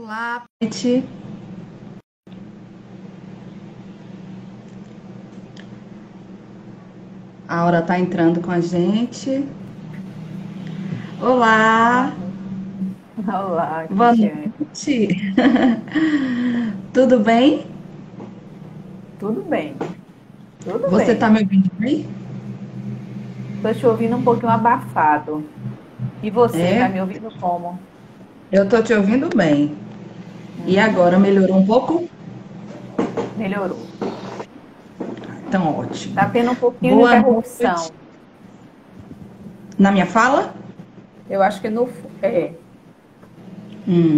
Olá, Peti. A Aura está entrando com a gente. Olá, Olá, boa Cristiane. noite. Tudo bem? Tudo bem? Tudo Você está bem. me ouvindo bem? Estou te ouvindo um pouquinho abafado. E você, tá É, me ouvindo como? eu estou te ouvindo bem. E agora Uhum, melhorou um pouco? melhorou. Então, ótimo. Tá tendo um pouquinho de Boa noite. interrupção. Na minha fala? Eu acho que é.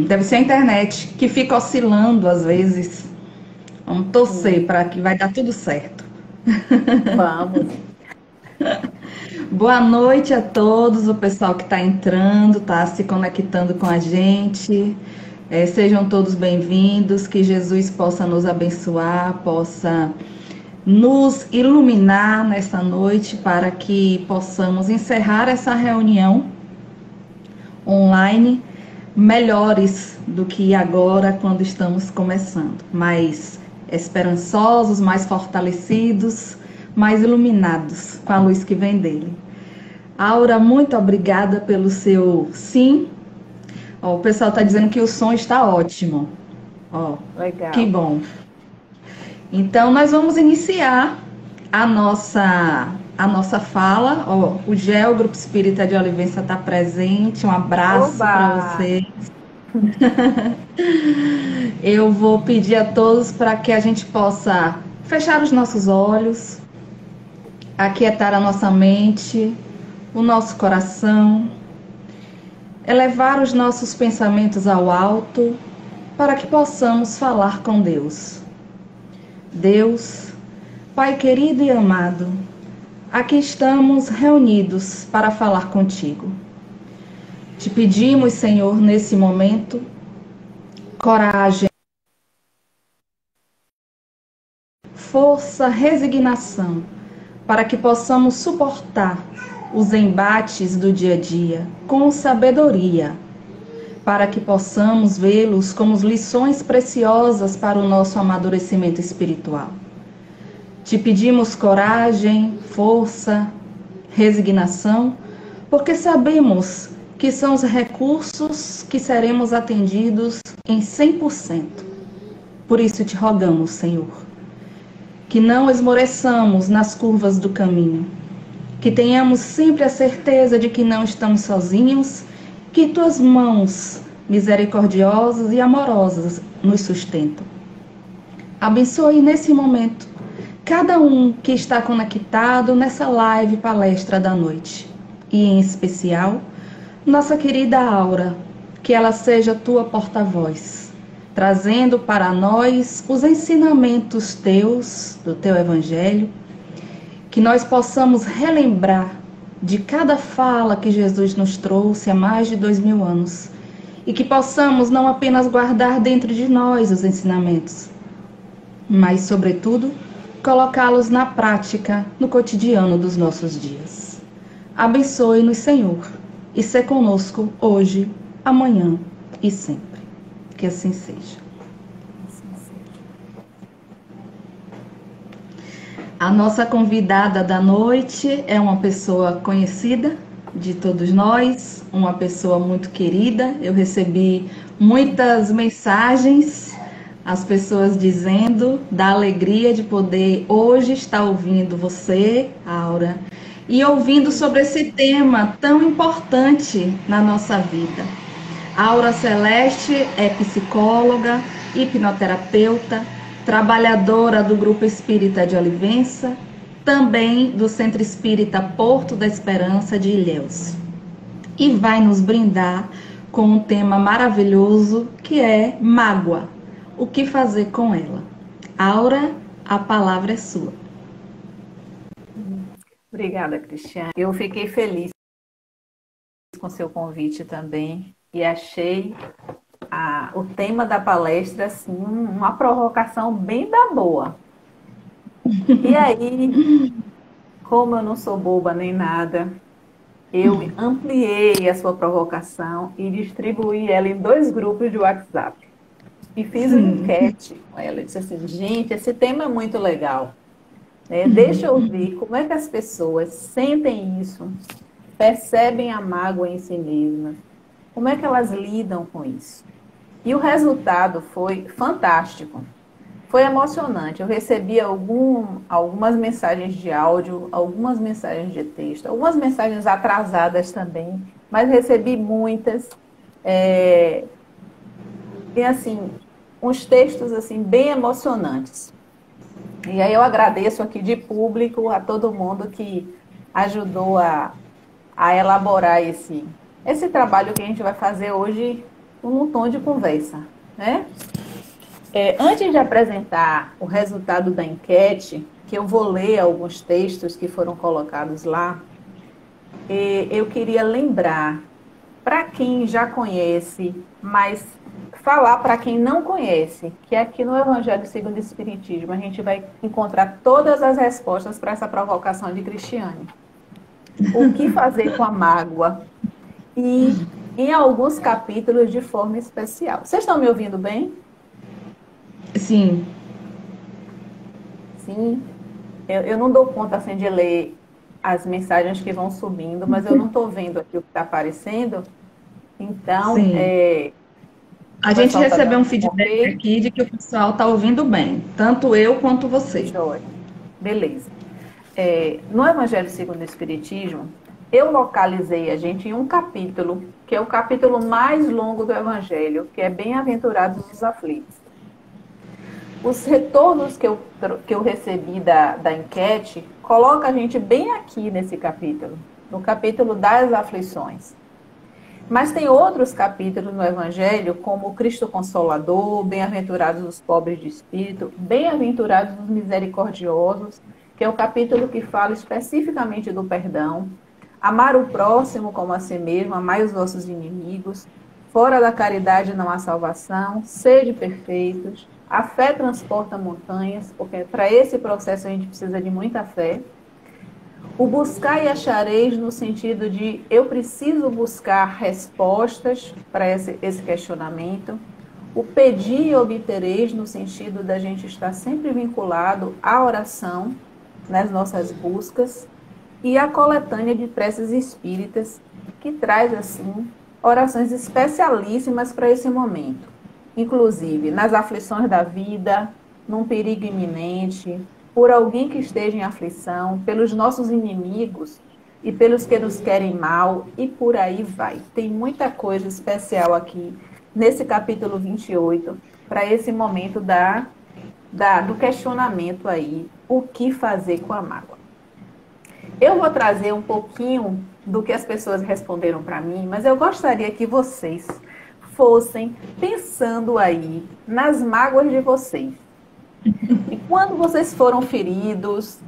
Deve ser a internet, que fica oscilando às vezes. Vamos torcer Isso. para que vai dar tudo certo. Vamos. Boa noite a todos, o pessoal que está entrando, está se conectando com a gente. Sejam todos bem-vindos, que Jesus possa nos abençoar, possa nos iluminar nessa noite para que possamos encerrar essa reunião online melhores do que agora quando estamos começando, mais esperançosos, mais fortalecidos, mais iluminados com a luz que vem dele. Aura, muito obrigada pelo seu sim. Ó, o pessoal está dizendo que o som está ótimo. Ó, que Legal. bom. Então, nós vamos iniciar a nossa fala. Ó, o GEL, Grupo Espírita de Olivença, está presente. Um abraço Oba! para você. Eu vou pedir a todos para que a gente possa fechar os nossos olhos, aquietar a nossa mente, o nosso coração, elevar os nossos pensamentos ao alto, para que possamos falar com Deus. Deus, Pai querido e amado, aqui estamos reunidos para falar contigo. Te pedimos, Senhor, nesse momento, coragem, força, resignação, para que possamos suportar os embates do dia a dia com sabedoria, para que possamos vê-los como lições preciosas para o nosso amadurecimento espiritual. Te pedimos coragem, força, resignação, porque sabemos que são os recursos que seremos atendidos em 100%. Por isso te rogamos, Senhor, que não esmoreçamos nas curvas do caminho, que tenhamos sempre a certeza de que não estamos sozinhos, que tuas mãos misericordiosas e amorosas nos sustentam. Abençoe nesse momento cada um que está conectado nessa live palestra da noite. E em especial, nossa querida Aura, que ela seja tua porta-voz, trazendo para nós os ensinamentos teus, do teu evangelho, que nós possamos relembrar de cada fala que Jesus nos trouxe há mais de 2000 anos, e que possamos não apenas guardar dentro de nós os ensinamentos, mas, sobretudo, colocá-los na prática no cotidiano dos nossos dias. Abençoe-nos, Senhor, e se conosco hoje, amanhã e sempre. Que assim seja. Assim seja. A nossa convidada da noite é uma pessoa conhecida de todos nós, uma pessoa muito querida. Eu recebi muitas mensagens, as pessoas dizendo da alegria de poder hoje estar ouvindo você, Aura, e ouvindo sobre esse tema tão importante na nossa vida. Aura Celeste é psicóloga, hipnoterapeuta, trabalhadora do Grupo Espírita de Olivença, também do Centro Espírita Porto da Esperança de Ilhéus. E vai nos brindar com um tema maravilhoso que é mágoa. O que fazer com ela? Aura, a palavra é sua. Obrigada, Cristiane. Eu fiquei feliz com seu convite também e achei o tema da palestra assim, uma provocação bem da boa. E aí, como eu não sou boba nem nada, eu ampliei a sua provocação e distribuí ela em 2 grupos de WhatsApp. e fiz uma enquete com ela. Eu disse assim, gente, esse tema é muito legal. Né? Deixa eu ver como é que as pessoas sentem isso, percebem a mágoa em si mesmas, como é que elas lidam com isso. E o resultado foi fantástico. Foi emocionante. Eu recebi algumas mensagens de áudio, algumas mensagens de texto, algumas mensagens atrasadas também, mas recebi muitas. É, e assim, uns textos assim bem emocionantes. E aí eu agradeço aqui de público a todo mundo que ajudou a elaborar esse trabalho que a gente vai fazer hoje num tom de conversa, né? Antes de apresentar o resultado da enquete, que eu vou ler alguns textos que foram colocados lá, eu queria lembrar, para quem já conhece, mas falar para quem não conhece, que aqui no Evangelho segundo o Espiritismo a gente vai encontrar todas as respostas para essa provocação de Cristiane. O que fazer com a mágoa? E em alguns capítulos de forma especial. Vocês estão me ouvindo bem? Sim. Sim. Eu não dou conta assim, de ler as mensagens que vão subindo, mas eu não estou vendo aqui o que está aparecendo. Então, Sim. A o gente pessoal está recebeu dando um um feedback ok. aqui de que o pessoal está ouvindo bem, tanto eu quanto você. Joia. Beleza. No Evangelho segundo o Espiritismo, eu localizei a gente em um capítulo, que é o capítulo mais longo do Evangelho, que é Bem-aventurados os aflitos. Os retornos que eu recebi da enquete coloca a gente bem aqui nesse capítulo, no capítulo das aflições. Mas tem outros capítulos no Evangelho, como o Cristo Consolador, Bem-aventurados os pobres de espírito, Bem-aventurados os misericordiosos, que é o capítulo que fala especificamente do perdão, amar o próximo como a si mesmo, amai os vossos inimigos, fora da caridade não há salvação, sede perfeitos, a fé transporta montanhas, porque para esse processo a gente precisa de muita fé. O buscar e achareis no sentido de eu preciso buscar respostas para esse questionamento. O pedir e obtereis no sentido da gente estar sempre vinculado à oração nas nossas buscas. E a coletânea de preces espíritas, que traz, assim, orações especialíssimas para esse momento. Inclusive, nas aflições da vida, num perigo iminente, por alguém que esteja em aflição, pelos nossos inimigos e pelos que nos querem mal, e por aí vai. Tem muita coisa especial aqui, nesse capítulo 28, para esse momento do questionamento aí, o que fazer com a mágoa. Eu vou trazer um pouquinho do que as pessoas responderam para mim, mas eu gostaria que vocês fossem pensando aí nas mágoas de vocês. E quando vocês foram feridos,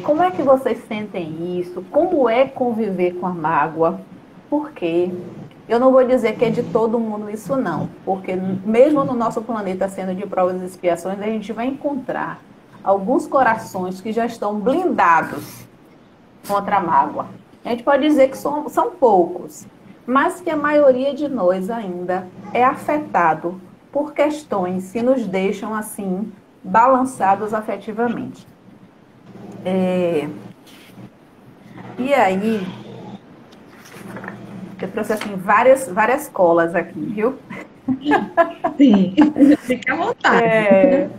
como é que vocês sentem isso? Como é conviver com a mágoa? Por quê? Eu não vou dizer que é de todo mundo isso não, porque mesmo no nosso planeta sendo de provas e expiações, a gente vai encontrar alguns corações que já estão blindados contra a mágoa. A gente pode dizer que são poucos, mas que a maioria de nós ainda é afetado por questões que nos deixam assim balançados afetivamente. E aí, eu trouxe assim várias colas aqui, viu? Sim, fique à vontade.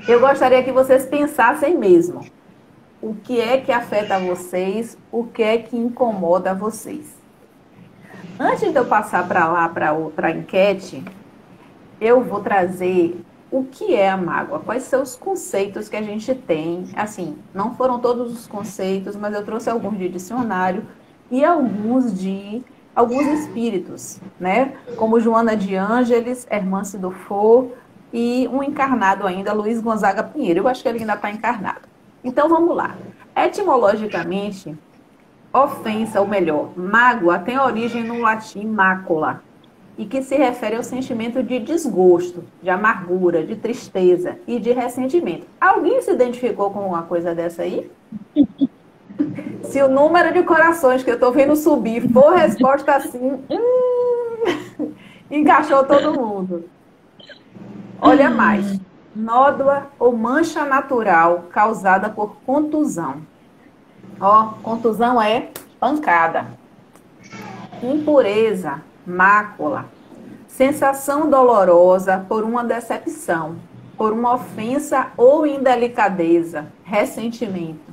Eu gostaria que vocês pensassem mesmo. O que é que afeta vocês? O que é que incomoda vocês? Antes de eu passar para lá, para outra enquete, eu vou trazer o que é a mágoa, quais são os conceitos que a gente tem. Assim, não foram todos os conceitos, mas eu trouxe alguns de dicionário e alguns espíritos, né? Como Joana de Ângeles, Hermance Dufour e um encarnado ainda, Luiz Gonzaga Pinheiro. Eu acho que ele ainda está encarnado. Então vamos lá. Etimologicamente, ofensa, ou melhor, mágoa, tem origem no latim mácula, e que se refere ao sentimento de desgosto, de amargura, de tristeza e de ressentimento. Alguém se identificou com uma coisa dessa aí? Se o número de corações que eu estou vendo subir for resposta assim, Encaixou todo mundo. Olha mais. Nódoa ou mancha natural causada por contusão. Ó, contusão é pancada. Impureza, mácula. Sensação dolorosa por uma decepção, por uma ofensa ou indelicadeza, ressentimento.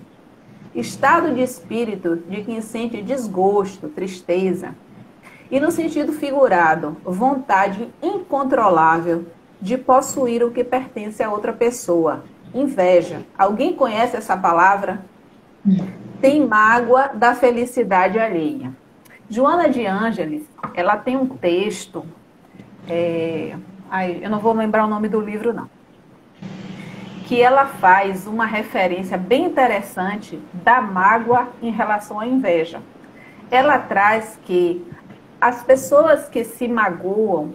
Estado de espírito de quem sente desgosto, tristeza. E no sentido figurado, vontade incontrolável de possuir o que pertence a outra pessoa. Inveja. Alguém conhece essa palavra? Tem mágoa da felicidade alheia. Joana de Ângeles, ela tem um texto, eu não vou lembrar o nome do livro, não, que ela faz uma referência bem interessante da mágoa em relação à inveja. Ela traz que as pessoas que se magoam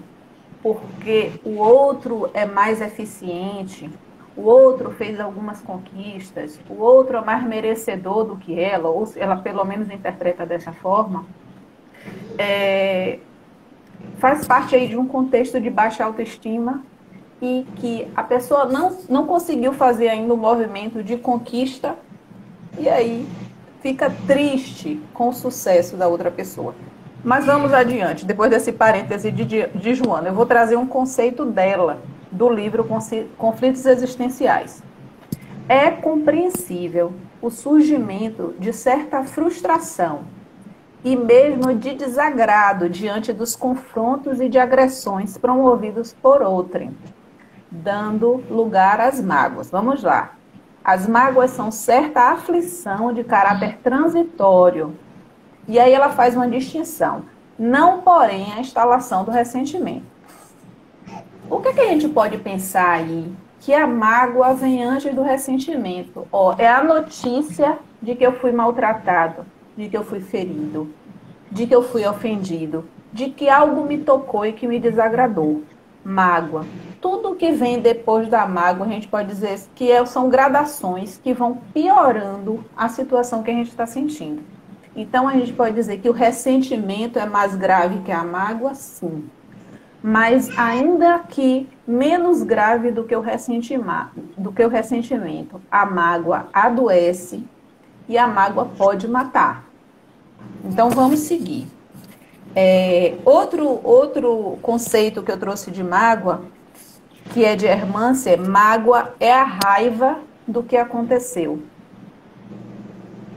porque o outro é mais eficiente, o outro fez algumas conquistas, o outro é mais merecedor do que ela, ou ela pelo menos interpreta dessa forma, faz parte aí de um contexto de baixa autoestima e que a pessoa não conseguiu fazer ainda um movimento de conquista e aí fica triste com o sucesso da outra pessoa. Mas vamos adiante, depois desse parêntese de Joana, eu vou trazer um conceito dela, do livro Conflitos Existenciais. É compreensível o surgimento de certa frustração e mesmo de desagrado diante dos confrontos e de agressões promovidos por outrem, dando lugar às mágoas. Vamos lá. As mágoas são certa aflição de caráter transitório. E aí ela faz uma distinção. Não, porém, a instalação do ressentimento. O que a gente pode pensar aí? Que a mágoa vem antes do ressentimento. É a notícia de que eu fui maltratado, de que eu fui ferido, de que eu fui ofendido, de que algo me tocou e que me desagradou. Mágoa. Tudo que vem depois da mágoa, a gente pode dizer que são gradações que vão piorando a situação que a gente está sentindo. Então, a gente pode dizer que o ressentimento é mais grave que a mágoa, sim. Mas ainda que menos grave do que o ressentimento. A mágoa adoece e a mágoa pode matar. Então, vamos seguir. Outro conceito que eu trouxe de mágoa, que é de Hermann, mágoa é a raiva do que aconteceu.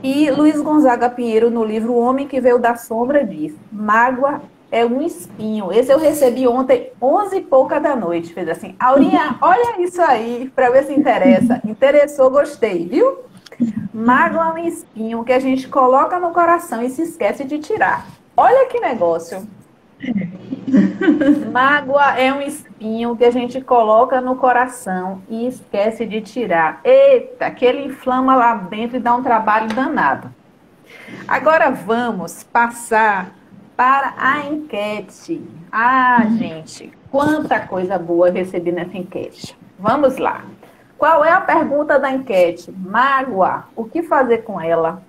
E Luiz Gonzaga Pinheiro, no livro O Homem que Veio da Sombra, diz: mágoa é um espinho. Esse eu recebi ontem, 11h pouca da noite. Fez assim: Aurinha, olha isso aí, para ver se interessa. Interessou, gostei, viu? Mágoa é um espinho que a gente coloca no coração e se esquece de tirar. Olha que negócio. Mágoa é um espinho que a gente coloca no coração e esquece de tirar. Eita, que ele inflama lá dentro e dá um trabalho danado. Agora vamos passar para a enquete. Gente, quanta coisa boa eu recebi nessa enquete. Vamos lá. Qual é a pergunta da enquete? Mágoa, o que fazer com ela?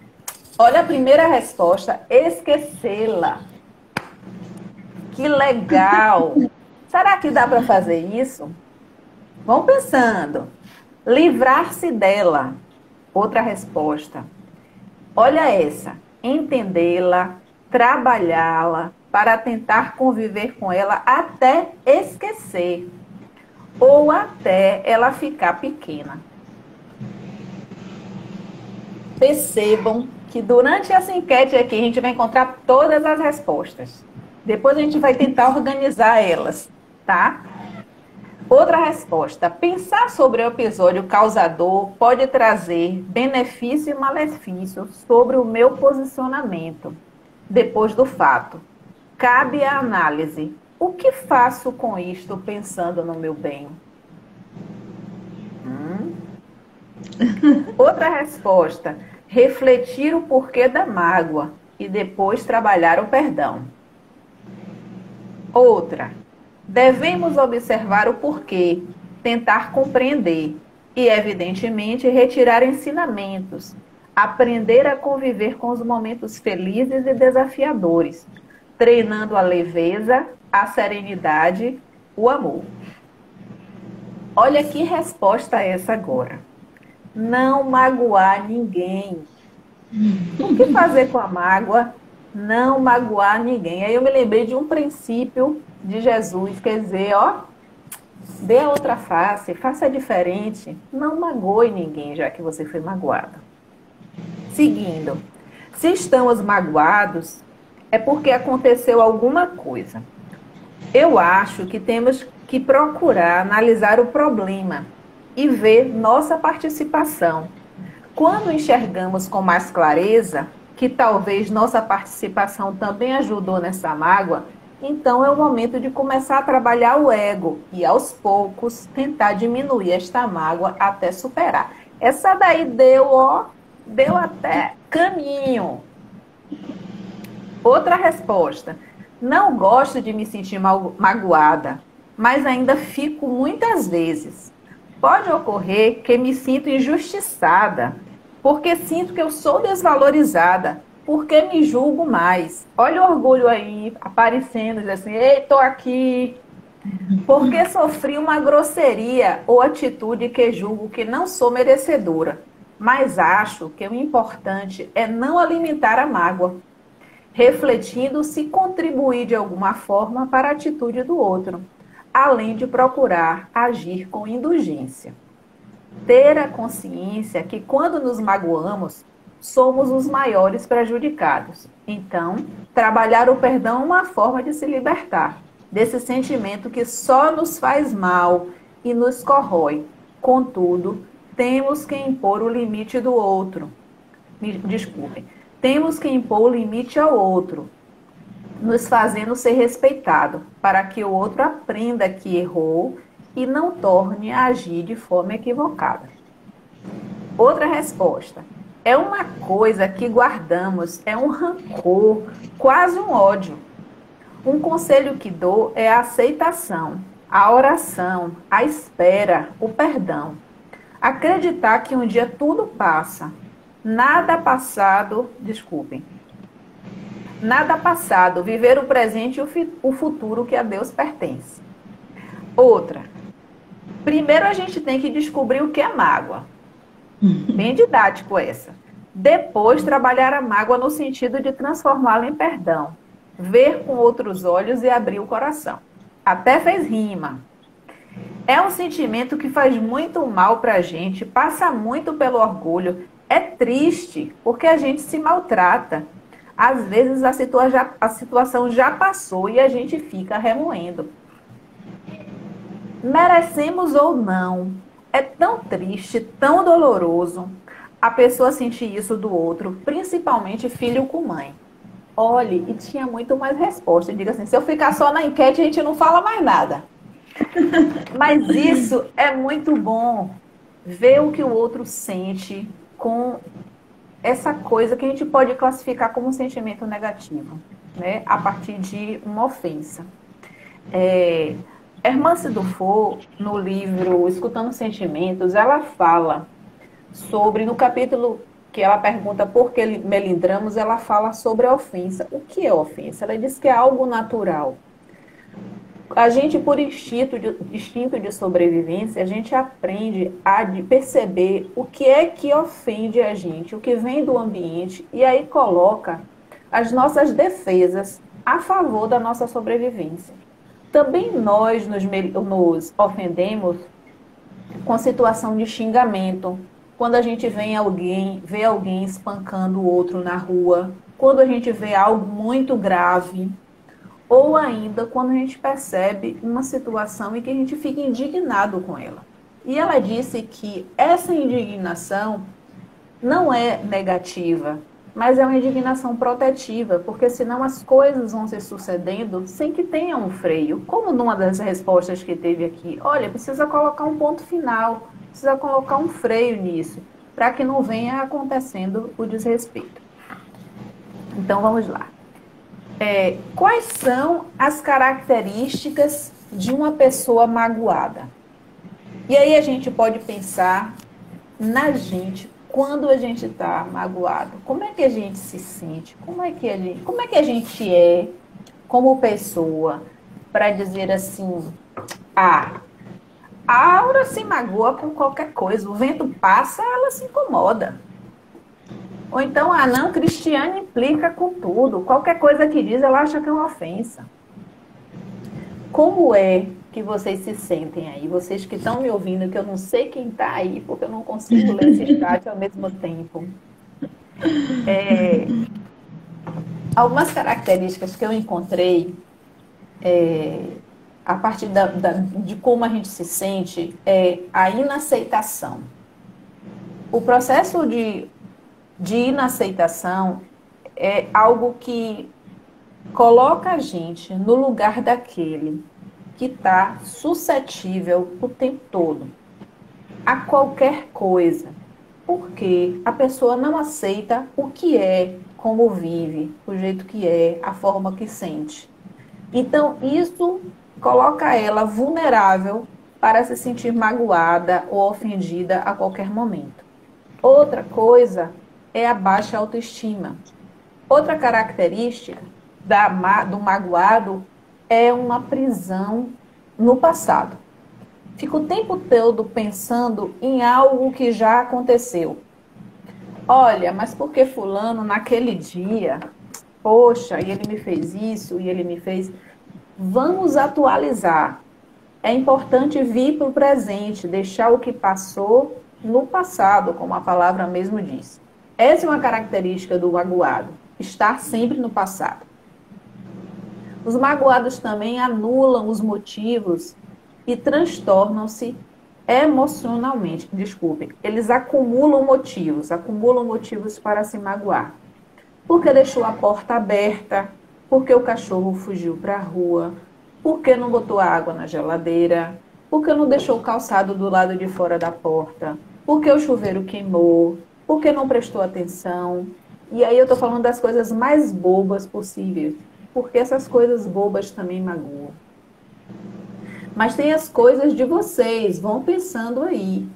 Olha a primeira resposta: esquecê-la. Que legal! Será que dá para fazer isso? Vão pensando. Livrar-se dela. Outra resposta. Olha essa. Entendê-la, trabalhá-la, para tentar conviver com ela até esquecer. Ou até ela ficar pequena. Percebam que durante essa enquete aqui a gente vai encontrar todas as respostas. Depois a gente vai tentar organizar elas, tá? Outra resposta. Pensar sobre o episódio causador pode trazer benefício e malefício sobre o meu posicionamento depois do fato. Cabe a análise. O que faço com isto pensando no meu bem? Outra resposta. Refletir o porquê da mágoa e depois trabalhar o perdão. Outra. Devemos observar o porquê, tentar compreender e, evidentemente, retirar ensinamentos, aprender a conviver com os momentos felizes e desafiadores, treinando a leveza, a serenidade, o amor. Olha que resposta é essa agora. Não magoar ninguém. O que fazer com a mágoa? Não magoar ninguém. Aí eu me lembrei de um princípio de Jesus, quer dizer, ó, dê a outra face, faça diferente. Não magoe ninguém, já que você foi magoado. Seguindo, se estamos magoados, é porque aconteceu alguma coisa. Eu acho que temos que procurar analisar o problema e ver nossa participação. Quando enxergamos com mais clareza que talvez nossa participação também ajudou nessa mágoa, então é o momento de começar a trabalhar o ego e, aos poucos, tentar diminuir esta mágoa até superar. Essa daí deu até caminho. Outra resposta. Não gosto de me sentir magoada, mas ainda fico muitas vezes. Pode ocorrer que me sinto injustiçada, porque sinto que eu sou desvalorizada, porque me julgo mais. Olha o orgulho aí aparecendo, diz assim, ei, tô aqui. Porque sofri uma grosseria ou atitude que julgo que não sou merecedora. Mas acho que o importante é não alimentar a mágoa, refletindo se contribuir de alguma forma para a atitude do outro, além de procurar agir com indulgência. Ter a consciência que quando nos magoamos, somos os maiores prejudicados. Então, trabalhar o perdão é uma forma de se libertar desse sentimento que só nos faz mal e nos corrói. Contudo, temos que impor o limite do outro. Desculpem. Temos que impor o limite ao outro, nos fazendo ser respeitado, para que o outro aprenda que errou e não torne a agir de forma equivocada. Outra resposta. É uma coisa que guardamos, é um rancor, quase um ódio. Um conselho que dou é a aceitação, a oração, a espera, o perdão. Acreditar que um dia tudo passa. Nada passado, viver o presente e o futuro que a Deus pertence. Outra, primeiro a gente tem que descobrir o que é mágoa. Bem didático essa. Depois trabalhar a mágoa no sentido de transformá-la em perdão. Ver com outros olhos e abrir o coração. Até fez rima. É um sentimento que faz muito mal para a gente, passa muito pelo orgulho. É triste, porque a gente se maltrata. Às vezes a situação já passou e a gente fica remoendo. Merecemos ou não, é tão triste, tão doloroso a pessoa sentir isso do outro, principalmente filho com mãe. Olhe, e tinha muito mais resposta. Diga assim, se eu ficar só na enquete, a gente não fala mais nada. Mas isso é muito bom, ver o que o outro sente com essa coisa que a gente pode classificar como um sentimento negativo, né? A partir de uma ofensa. Hermance Dufour, no livro Escutando Sentimentos, ela fala sobre, no capítulo que ela pergunta por que melindramos, ela fala sobre a ofensa. O que é ofensa? Ela diz que é algo natural. A gente, por instinto de sobrevivência, a gente aprende a perceber o que é que ofende a gente, o que vem do ambiente, e aí coloca as nossas defesas a favor da nossa sobrevivência. Também nós nos ofendemos com situação de xingamento, quando a gente vê alguém espancando o outro na rua, quando a gente vê algo muito grave, ou ainda quando a gente percebe uma situação em que a gente fica indignado com ela. E ela disse que essa indignação não é negativa, mas é uma indignação protetiva, porque senão as coisas vão se sucedendo sem que tenha um freio. Como numa das respostas que teve aqui, olha, precisa colocar um ponto final, precisa colocar um freio nisso, para que não venha acontecendo o desrespeito. Então vamos lá. Quais são as características de uma pessoa magoada? E aí a gente pode pensar na gente quando a gente está magoado. Como é que a gente se sente? Como é que a gente é como pessoa? para dizer assim, ah, a Aura se magoa com qualquer coisa, o vento passa, ela se incomoda. Ou então, ah, não, Cristiane implica com tudo, qualquer coisa que diz, ela acha que é uma ofensa. Como é que vocês se sentem aí? Vocês que estão me ouvindo, que eu não sei quem está aí, porque eu não consigo ler esse chat ao mesmo tempo. Algumas características que eu encontrei a partir de como a gente se sente é a inaceitação. O processo de inaceitação é algo que coloca a gente no lugar daquele que está suscetível o tempo todo a qualquer coisa, porque a pessoa não aceita o que é, como vive, o jeito que é, a forma que sente. Então, isso coloca ela vulnerável para se sentir magoada ou ofendida a qualquer momento. Outra coisa é a baixa autoestima. Outra característica do magoado é uma prisão no passado. Fica o tempo todo pensando em algo que já aconteceu. Olha, mas por que fulano naquele dia? Poxa, e ele me fez isso, e ele me fez... Vamos atualizar. É importante vir para o presente, deixar o que passou no passado, como a palavra mesmo diz. Essa é uma característica do magoado, estar sempre no passado. Os magoados também anulam os motivos e transtornam-se emocionalmente. Desculpem, eles acumulam motivos para se magoar. Porque deixou a porta aberta, porque o cachorro fugiu para a rua, porque não botou água na geladeira, porque não deixou o calçado do lado de fora da porta, porque o chuveiro queimou, porque não prestou atenção. E aí eu estou falando das coisas mais bobas possíveis, porque essas coisas bobas também magoam. Mas tem as coisas de vocês, vão pensando aí.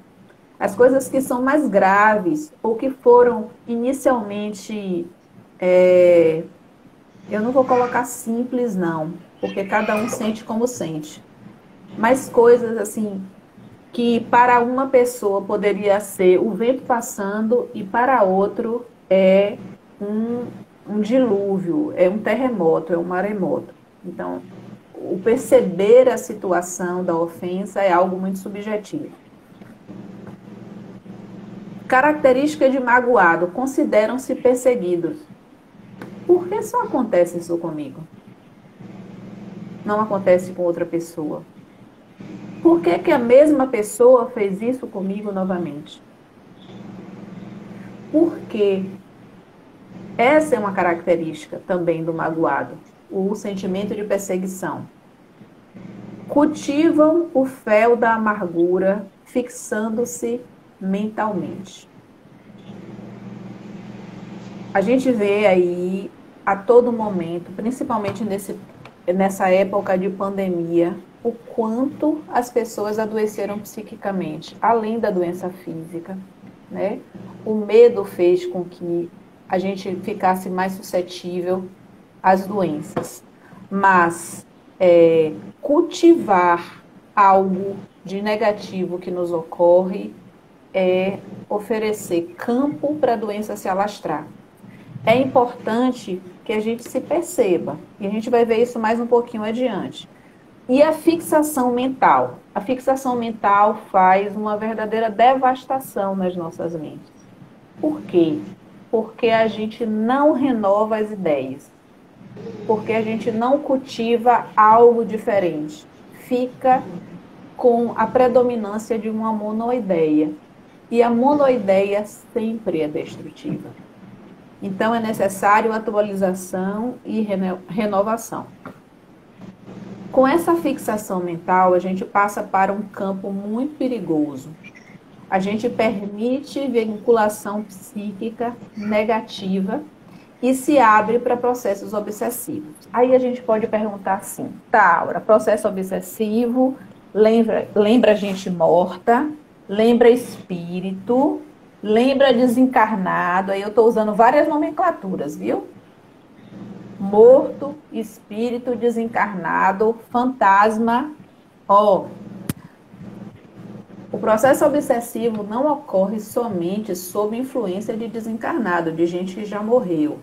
As coisas que são mais graves, ou que foram inicialmente... eu não vou colocar simples, não, porque cada um sente como sente. Mas coisas assim, que para uma pessoa poderia ser o vento passando e para outro é um dilúvio, é um terremoto, é um maremoto. Então, o perceber a situação da ofensa é algo muito subjetivo. Característica de magoado, consideram-se perseguidos. Por que só acontece isso comigo? Não acontece com outra pessoa. Por que que a mesma pessoa fez isso comigo novamente? Porque essa é uma característica também do magoado, o sentimento de perseguição. Cultivam o fel da amargura, fixando-se mentalmente. A gente vê aí a todo momento, principalmente nessa época de pandemia, o quanto as pessoas adoeceram psiquicamente, além da doença física, né? O medo fez com que a gente ficasse mais suscetível às doenças. Mas cultivar algo de negativo que nos ocorre é oferecer campo para a doença se alastrar. É importante que a gente se perceba, e a gente vai ver isso mais um pouquinho adiante. E a fixação mental? A fixação mental faz uma verdadeira devastação nas nossas mentes. Por quê? Porque a gente não renova as ideias. Porque a gente não cultiva algo diferente. Fica com a predominância de uma monoideia. E a monoideia sempre é destrutiva. Então, é necessário atualização e renovação. Com essa fixação mental, a gente passa para um campo muito perigoso. A gente permite vinculação psíquica negativa e se abre para processos obsessivos. Aí a gente pode perguntar assim, tá, Aura, processo obsessivo, lembra gente morta, lembra espírito, lembra desencarnado, aí eu estou usando várias nomenclaturas, viu? morto, espírito desencarnado, fantasma. Ó, o processo obsessivo não ocorre somente sob influência de desencarnado, de gente que já morreu.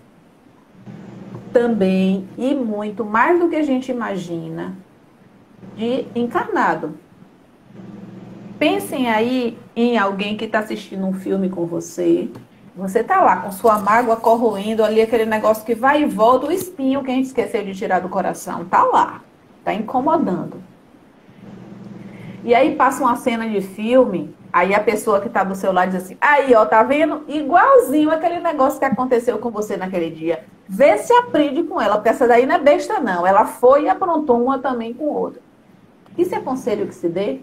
Também, e muito mais do que a gente imagina, de encarnado. Pensem aí em alguém que está assistindo um filme com você. Você está lá com sua mágoa corroendo ali, aquele negócio que vai e volta, o espinho que a gente esqueceu de tirar do coração. Está lá, está incomodando. E aí passa uma cena de filme, aí a pessoa que está do seu lado diz assim, aí ó, tá vendo? Igualzinho aquele negócio que aconteceu com você naquele dia. Vê se aprende com ela, porque essa daí não é besta não. Ela foi e aprontou uma também com outra. Isso é conselho que se dê?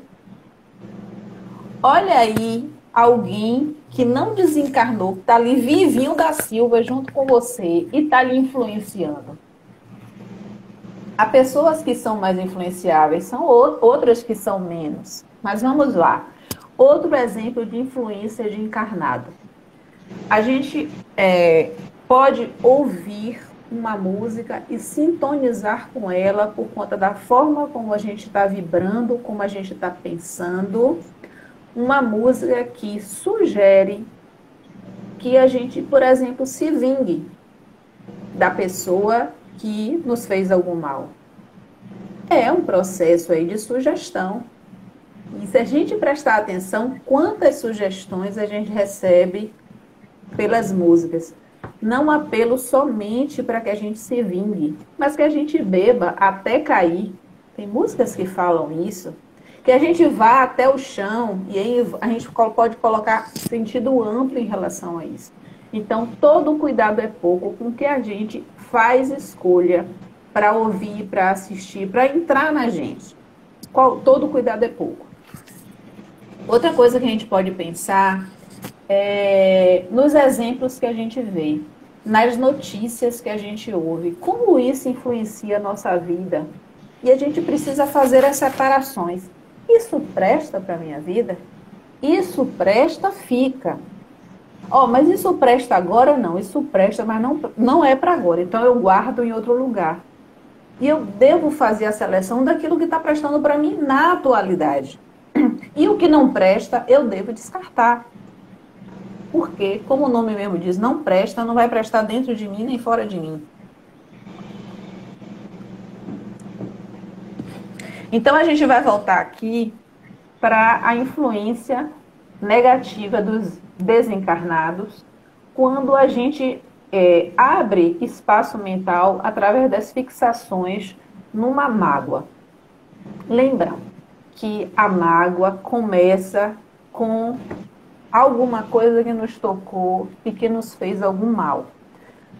Olha aí alguém que não desencarnou, que está ali vivinho da Silva junto com você e está lhe influenciando. Há pessoas que são mais influenciáveis, são outras que são menos. Mas vamos lá. Outro exemplo de influência de encarnado. A gente pode ouvir uma música e sintonizar com ela por conta da forma como a gente está vibrando, como a gente está pensando. Uma música que sugere que a gente, por exemplo, se vingue da pessoa que nos fez algum mal. É um processo aí de sugestão. E se a gente prestar atenção, quantas sugestões a gente recebe pelas músicas. Não apelo somente para que a gente se vingue, mas que a gente beba até cair. Tem músicas que falam isso. Que a gente vá até o chão, e aí a gente pode colocar sentido amplo em relação a isso. Então, todo cuidado é pouco com que a gente faz escolha para ouvir, para assistir, para entrar na gente. Todo cuidado é pouco. Outra coisa que a gente pode pensar é nos exemplos que a gente vê, nas notícias que a gente ouve, como isso influencia a nossa vida. E a gente precisa fazer as separações. Isso presta para a minha vida? Isso presta, fica. Mas isso presta agora? Não, isso presta, mas não é para agora. Então eu guardo em outro lugar. E eu devo fazer a seleção daquilo que está prestando para mim na atualidade. E o que não presta, eu devo descartar. Porque, como o nome mesmo diz, não presta, não vai prestar dentro de mim nem fora de mim. Então, a gente vai voltar aqui para a influência negativa dos desencarnados quando a gente abre espaço mental através das fixações numa mágoa. Lembram que a mágoa começa com alguma coisa que nos tocou e que nos fez algum mal.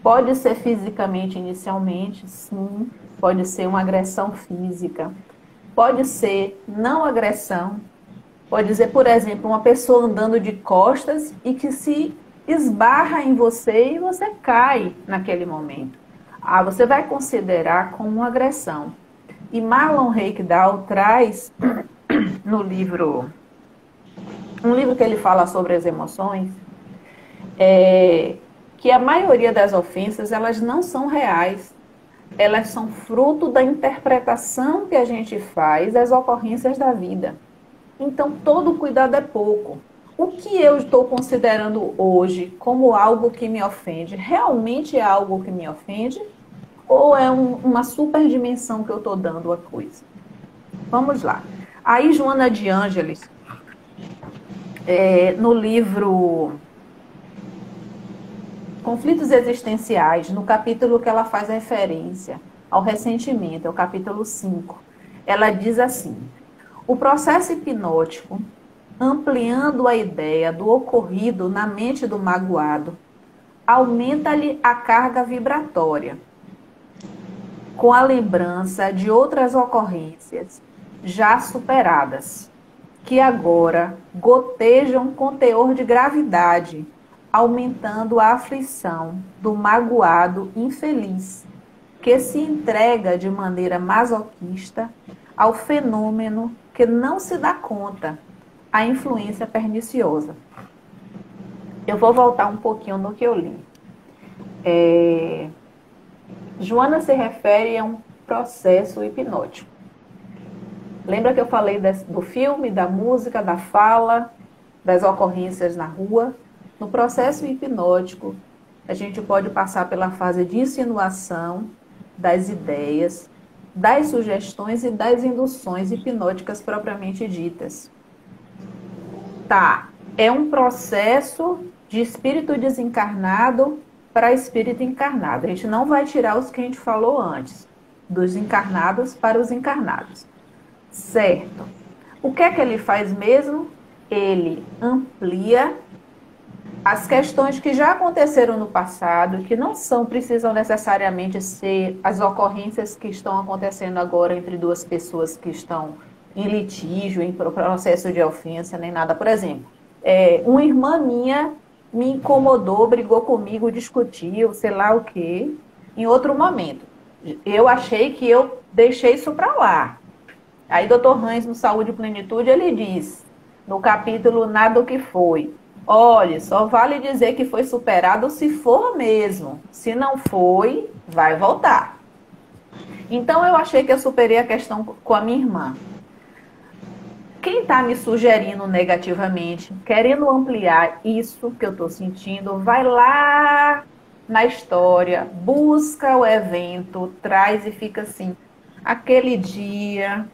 Pode ser fisicamente inicialmente, sim. Pode ser uma agressão física. Pode ser não agressão. Pode ser, por exemplo, uma pessoa andando de costas e que se esbarra em você e você cai naquele momento. Você vai considerar como uma agressão. E Marlon Reikdal traz no livro, um livro que ele fala sobre as emoções, que a maioria das ofensas, elas não são reais. Elas são fruto da interpretação que a gente faz das ocorrências da vida. Então, todo cuidado é pouco. O que eu estou considerando hoje como algo que me ofende, realmente é algo que me ofende? Ou é uma superdimensão que eu estou dando à coisa? Vamos lá. Aí, Joana de Ângeles, no livro Conflitos Existenciais, no capítulo que ela faz referência ao ressentimento, é o capítulo 5, ela diz assim: o processo hipnótico, ampliando a ideia do ocorrido na mente do magoado, aumenta-lhe a carga vibratória, com a lembrança de outras ocorrências já superadas, que agora gotejam com teor de gravidade, aumentando a aflição do magoado infeliz, que se entrega de maneira masoquista ao fenômeno que não se dá conta, a influência perniciosa. Eu vou voltar um pouquinho no que eu li. Joana se refere a um processo hipnótico. Lembra que eu falei do filme, da música, da fala, das ocorrências na rua? No processo hipnótico, a gente pode passar pela fase de insinuação das ideias, das sugestões e das induções hipnóticas propriamente ditas. Tá, é um processo de espírito desencarnado para espírito encarnado. A gente não vai tirar os que a gente falou antes, dos encarnados para os encarnados. Certo. O que é que ele faz mesmo? Ele amplia as questões que já aconteceram no passado, que não precisam necessariamente ser as ocorrências que estão acontecendo agora entre duas pessoas que estão em litígio, em processo de ofensa, nem nada. Por exemplo, uma irmã minha me incomodou, brigou comigo, discutiu, sei lá o quê, em outro momento. Eu achei que eu deixei isso para lá. Aí, Dr. Hans, no Saúde e Plenitude, ele diz, no capítulo Nada o que Foi, olha, só vale dizer que foi superado se for mesmo. Se não foi, vai voltar. Então, eu achei que eu superei a questão com a minha irmã. Quem está me sugerindo negativamente, querendo ampliar isso que eu estou sentindo, vai lá na história, busca o evento, traz e fica assim, aquele dia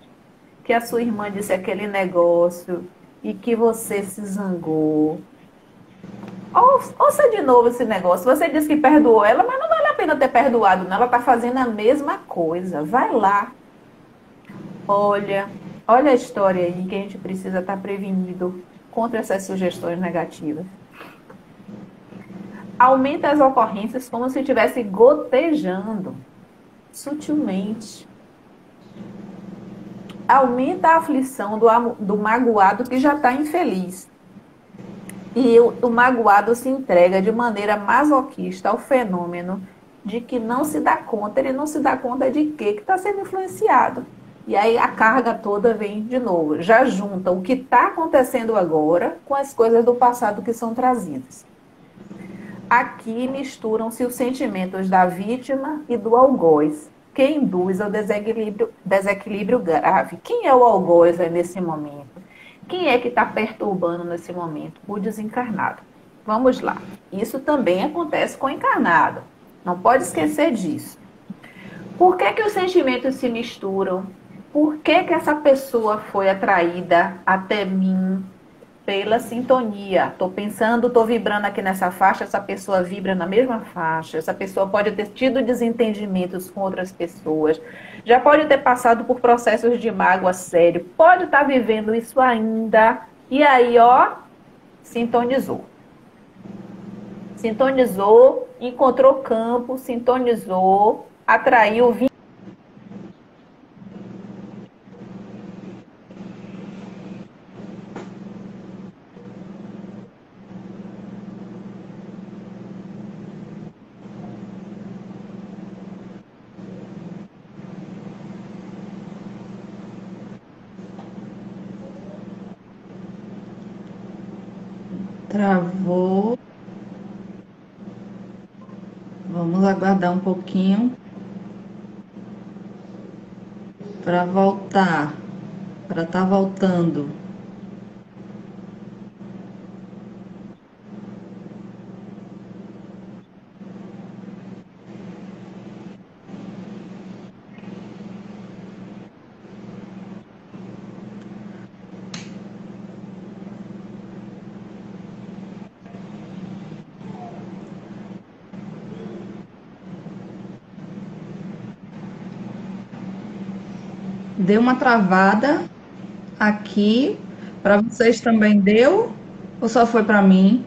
que a sua irmã disse aquele negócio e que você se zangou. Ouça de novo esse negócio. Você disse que perdoou ela, mas não vale a pena ter perdoado, não. Ela está fazendo a mesma coisa. Vai lá. Olha a história aí que a gente precisa estar prevenido contra essas sugestões negativas. Aumenta as ocorrências como se estivesse gotejando, sutilmente. Aumenta a aflição do magoado que já está infeliz. E o magoado se entrega de maneira masoquista ao fenômeno de que não se dá conta. Ele não se dá conta de quê? Que está sendo influenciado. E aí a carga toda vem de novo. Já junta o que está acontecendo agora com as coisas do passado que são trazidas. Aqui misturam-se os sentimentos da vítima e do algoz, que induz ao desequilíbrio grave. Quem é o algoz nesse momento? Quem é que está perturbando nesse momento? O desencarnado. Vamos lá. Isso também acontece com o encarnado. Não pode esquecer disso. Por que os sentimentos se misturam? Por que essa pessoa foi atraída até mim pela sintonia? Estou pensando, estou vibrando aqui nessa faixa, essa pessoa vibra na mesma faixa, essa pessoa pode ter tido desentendimentos com outras pessoas, já pode ter passado por processos de mágoa sério, pode estar vivendo isso ainda, e aí, ó, sintonizou. Sintonizou, encontrou campo, sintonizou, atraiu, Travou. Vamos aguardar um pouquinho para voltar, para estar voltando. Deu uma travada aqui. Para vocês também deu? Ou só foi para mim?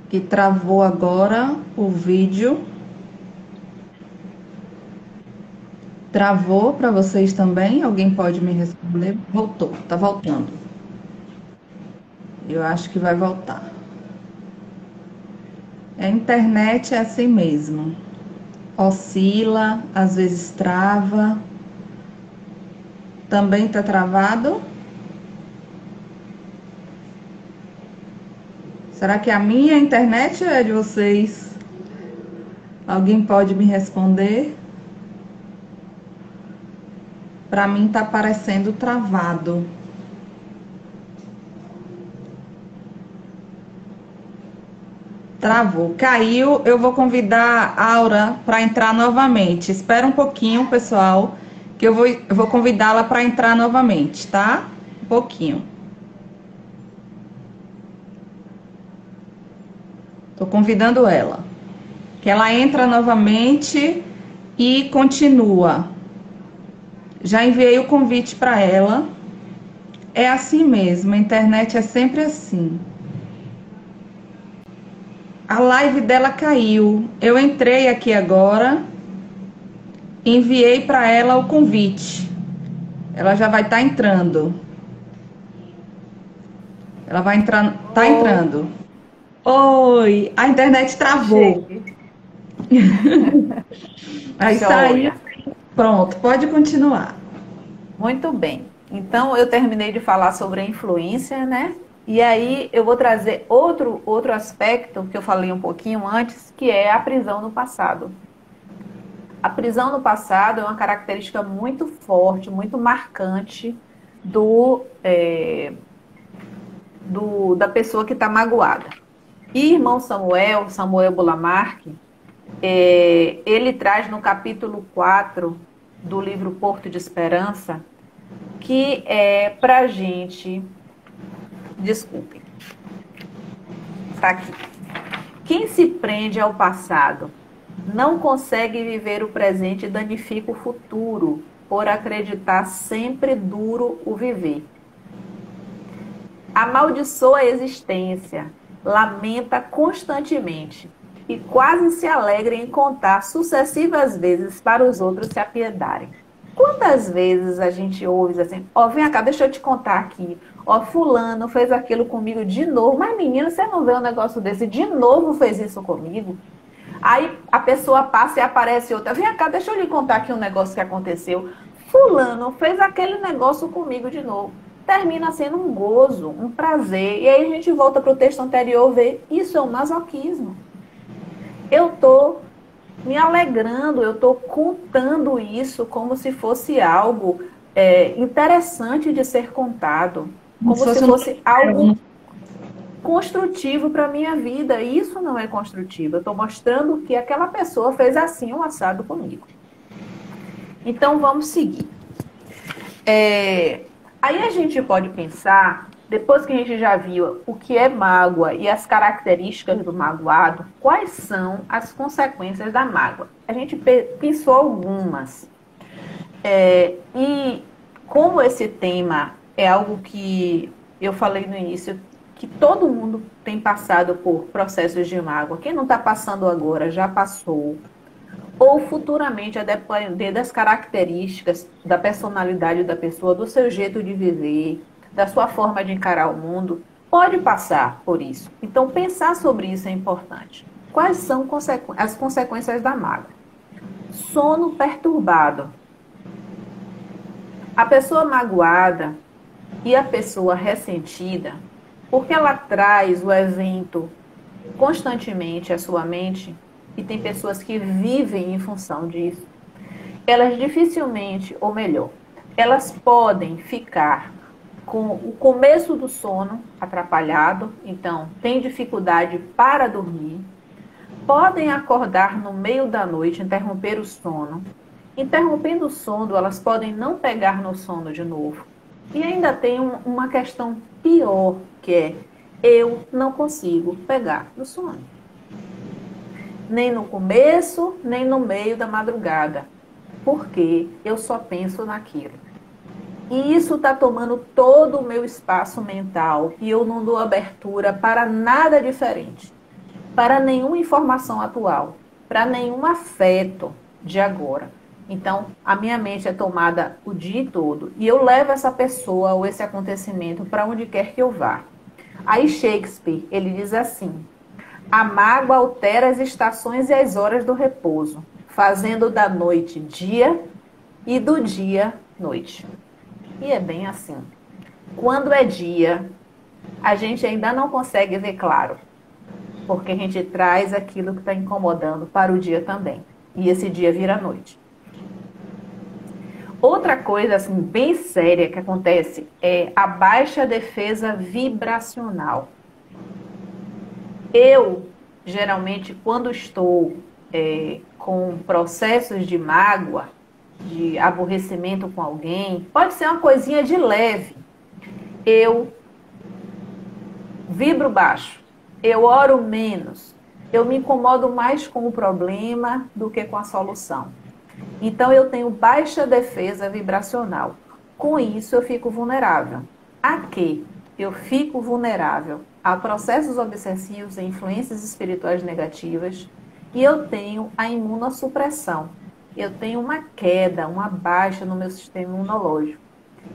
Que travou agora o vídeo. Travou para vocês também? Alguém pode me responder? Voltou, tá voltando. Eu acho que vai voltar. A internet é assim mesmo. Oscila, às vezes trava. Também tá travado? Será que é a minha internet ou é de vocês? Alguém pode me responder? Para mim está parecendo travado. Travou. Caiu. Eu vou convidar a Aura para entrar novamente. Espera um pouquinho, pessoal, que eu vou convidá-la para entrar novamente, tá? Um pouquinho. Estou convidando ela. Que ela entra novamente e continua. Já enviei o convite para ela. É assim mesmo, a internet é sempre assim. A live dela caiu. Eu entrei aqui agora, enviei para ela o convite. Ela já vai estar entrando. Ela vai entrar, tá entrando. Oi, a internet travou. Aí saiu. Pronto, pode continuar. Muito bem. Então, eu terminei de falar sobre a influência, né? E aí eu vou trazer outro aspecto que eu falei um pouquinho antes, que é a prisão no passado. A prisão no passado é uma característica muito forte, muito marcante da pessoa que está magoada. E irmão Samuel Bulamarque, ele traz no capítulo 4 do livro Porto de Esperança, que é para a gente... Desculpem. Está aqui. Quem se prende ao passado não consegue viver o presente e danifica o futuro, por acreditar sempre duro o viver. Amaldiçoa a existência, lamenta constantemente e quase se alegra em contar sucessivas vezes para os outros se apiedarem. Quantas vezes a gente ouve assim, vem cá, deixa eu te contar aqui, fulano fez aquilo comigo de novo, mas menina, você não vê um negócio desse, de novo fez isso comigo? Aí a pessoa passa e aparece outra, vem cá, deixa eu lhe contar aqui um negócio que aconteceu, fulano fez aquele negócio comigo de novo. Termina sendo um gozo, um prazer, e aí a gente volta para o texto anterior, ver, isso é um masoquismo. Eu estou me alegrando, eu estou contando isso como se fosse algo interessante de ser contado, como se fosse algo construtivo para a minha vida. E isso não é construtivo, eu estou mostrando que aquela pessoa fez assim um assado comigo. Então vamos seguir. Aí a gente pode pensar, depois que a gente já viu o que é mágoa e as características do magoado, quais são as consequências da mágoa? A gente pensou algumas. E como esse tema é algo que eu falei no início, que todo mundo tem passado por processos de mágoa. Quem não está passando agora já passou. Ou futuramente, a depender das características da personalidade da pessoa, do seu jeito de viver, da sua forma de encarar o mundo, pode passar por isso. Então, pensar sobre isso é importante. Quais são as consequências da mágoa? Sono perturbado. A pessoa magoada e a pessoa ressentida, porque ela traz o evento constantemente à sua mente, e tem pessoas que vivem em função disso, elas dificilmente, ou melhor, elas podem ficar com o começo do sono atrapalhado, então tem dificuldade para dormir, podem acordar no meio da noite, interromper o sono. Interrompendo o sono, elas podem não pegar no sono de novo. E ainda tem uma questão pior, que é eu não consigo pegar no sono. Nem no começo, nem no meio da madrugada. Porque eu só penso naquilo. E isso está tomando todo o meu espaço mental e eu não dou abertura para nada diferente. Para nenhuma informação atual. Para nenhum afeto de agora. Então, a minha mente é tomada o dia todo e eu levo essa pessoa ou esse acontecimento para onde quer que eu vá. Aí Shakespeare, ele diz assim: a mágoa altera as estações e as horas do repouso, fazendo da noite dia e do dia noite. E é bem assim. Quando é dia, a gente ainda não consegue ver claro. porque a gente traz aquilo que está incomodando para o dia também. E esse dia vira noite. Outra coisa assim, bem séria que acontece é a baixa defesa vibracional. Eu, geralmente, quando estou com processos de mágoa, de aborrecimento com alguém, pode ser uma coisinha de leve. Eu vibro baixo, eu oro menos, eu me incomodo mais com o problema do que com a solução. Então, eu tenho baixa defesa vibracional. Com isso, eu fico vulnerável. A quê? Eu fico vulnerável a processos obsessivos e influências espirituais negativas, e eu tenho a imunossupressão. Eu tenho uma queda, uma baixa no meu sistema imunológico.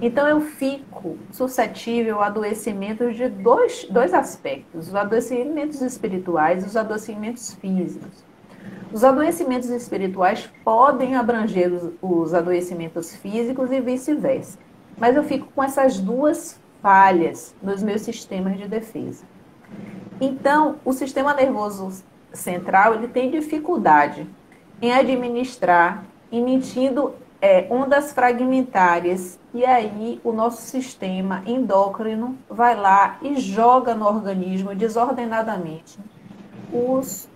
Então, eu fico suscetível a adoecimentos de dois aspectos: os adoecimentos espirituais e os adoecimentos físicos. Os adoecimentos espirituais podem abranger os adoecimentos físicos e vice-versa. Mas eu fico com essas duas falhas nos meus sistemas de defesa. Então, o sistema nervoso central ele tem dificuldade em administrar, emitindo ondas fragmentárias. E aí o nosso sistema endócrino vai lá e joga no organismo desordenadamente os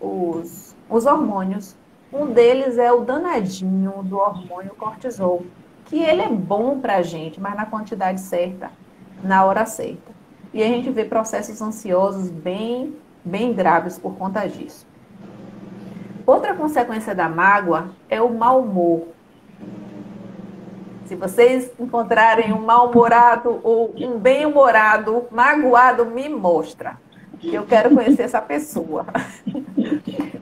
hormônios. Um deles é o danadinho do hormônio cortisol, que ele é bom para a gente, mas na quantidade certa, na hora certa. E a gente vê processos ansiosos bem graves por conta disso. Outra consequência da mágoa é o mau humor. Se vocês encontrarem um mal-humorado ou um bem-humorado, magoado, me mostra. Eu quero conhecer essa pessoa.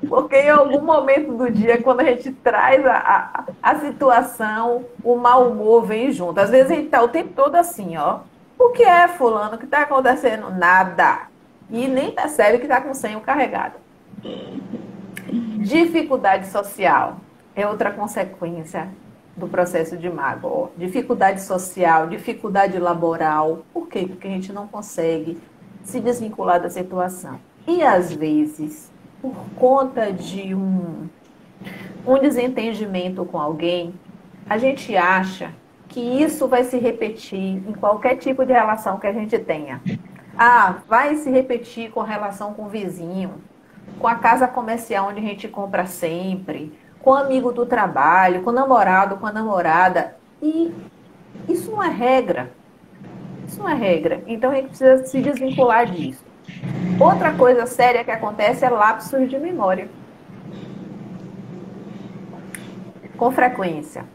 Porque em algum momento do dia, quando a gente traz a situação, o mau humor vem junto. Às vezes a gente está o tempo todo assim, ó. O que é, fulano? O que está acontecendo? Nada. E nem percebe que está com o senho carregado. Dificuldade social é outra consequência do processo de mágoa. Dificuldade social, dificuldade laboral. Por quê? Porque a gente não consegue se desvincular da situação. E às vezes, por conta de um desentendimento com alguém, a gente acha que isso vai se repetir em qualquer tipo de relação que a gente tenha. Ah, vai se repetir com relação com o vizinho, com a casa comercial onde a gente compra sempre, com o amigo do trabalho, com o namorado, com a namorada. E isso não é regra. Isso não é regra. Então a gente precisa se desvincular disso. Outra coisa séria que acontece é lapsos de memória. Com frequência.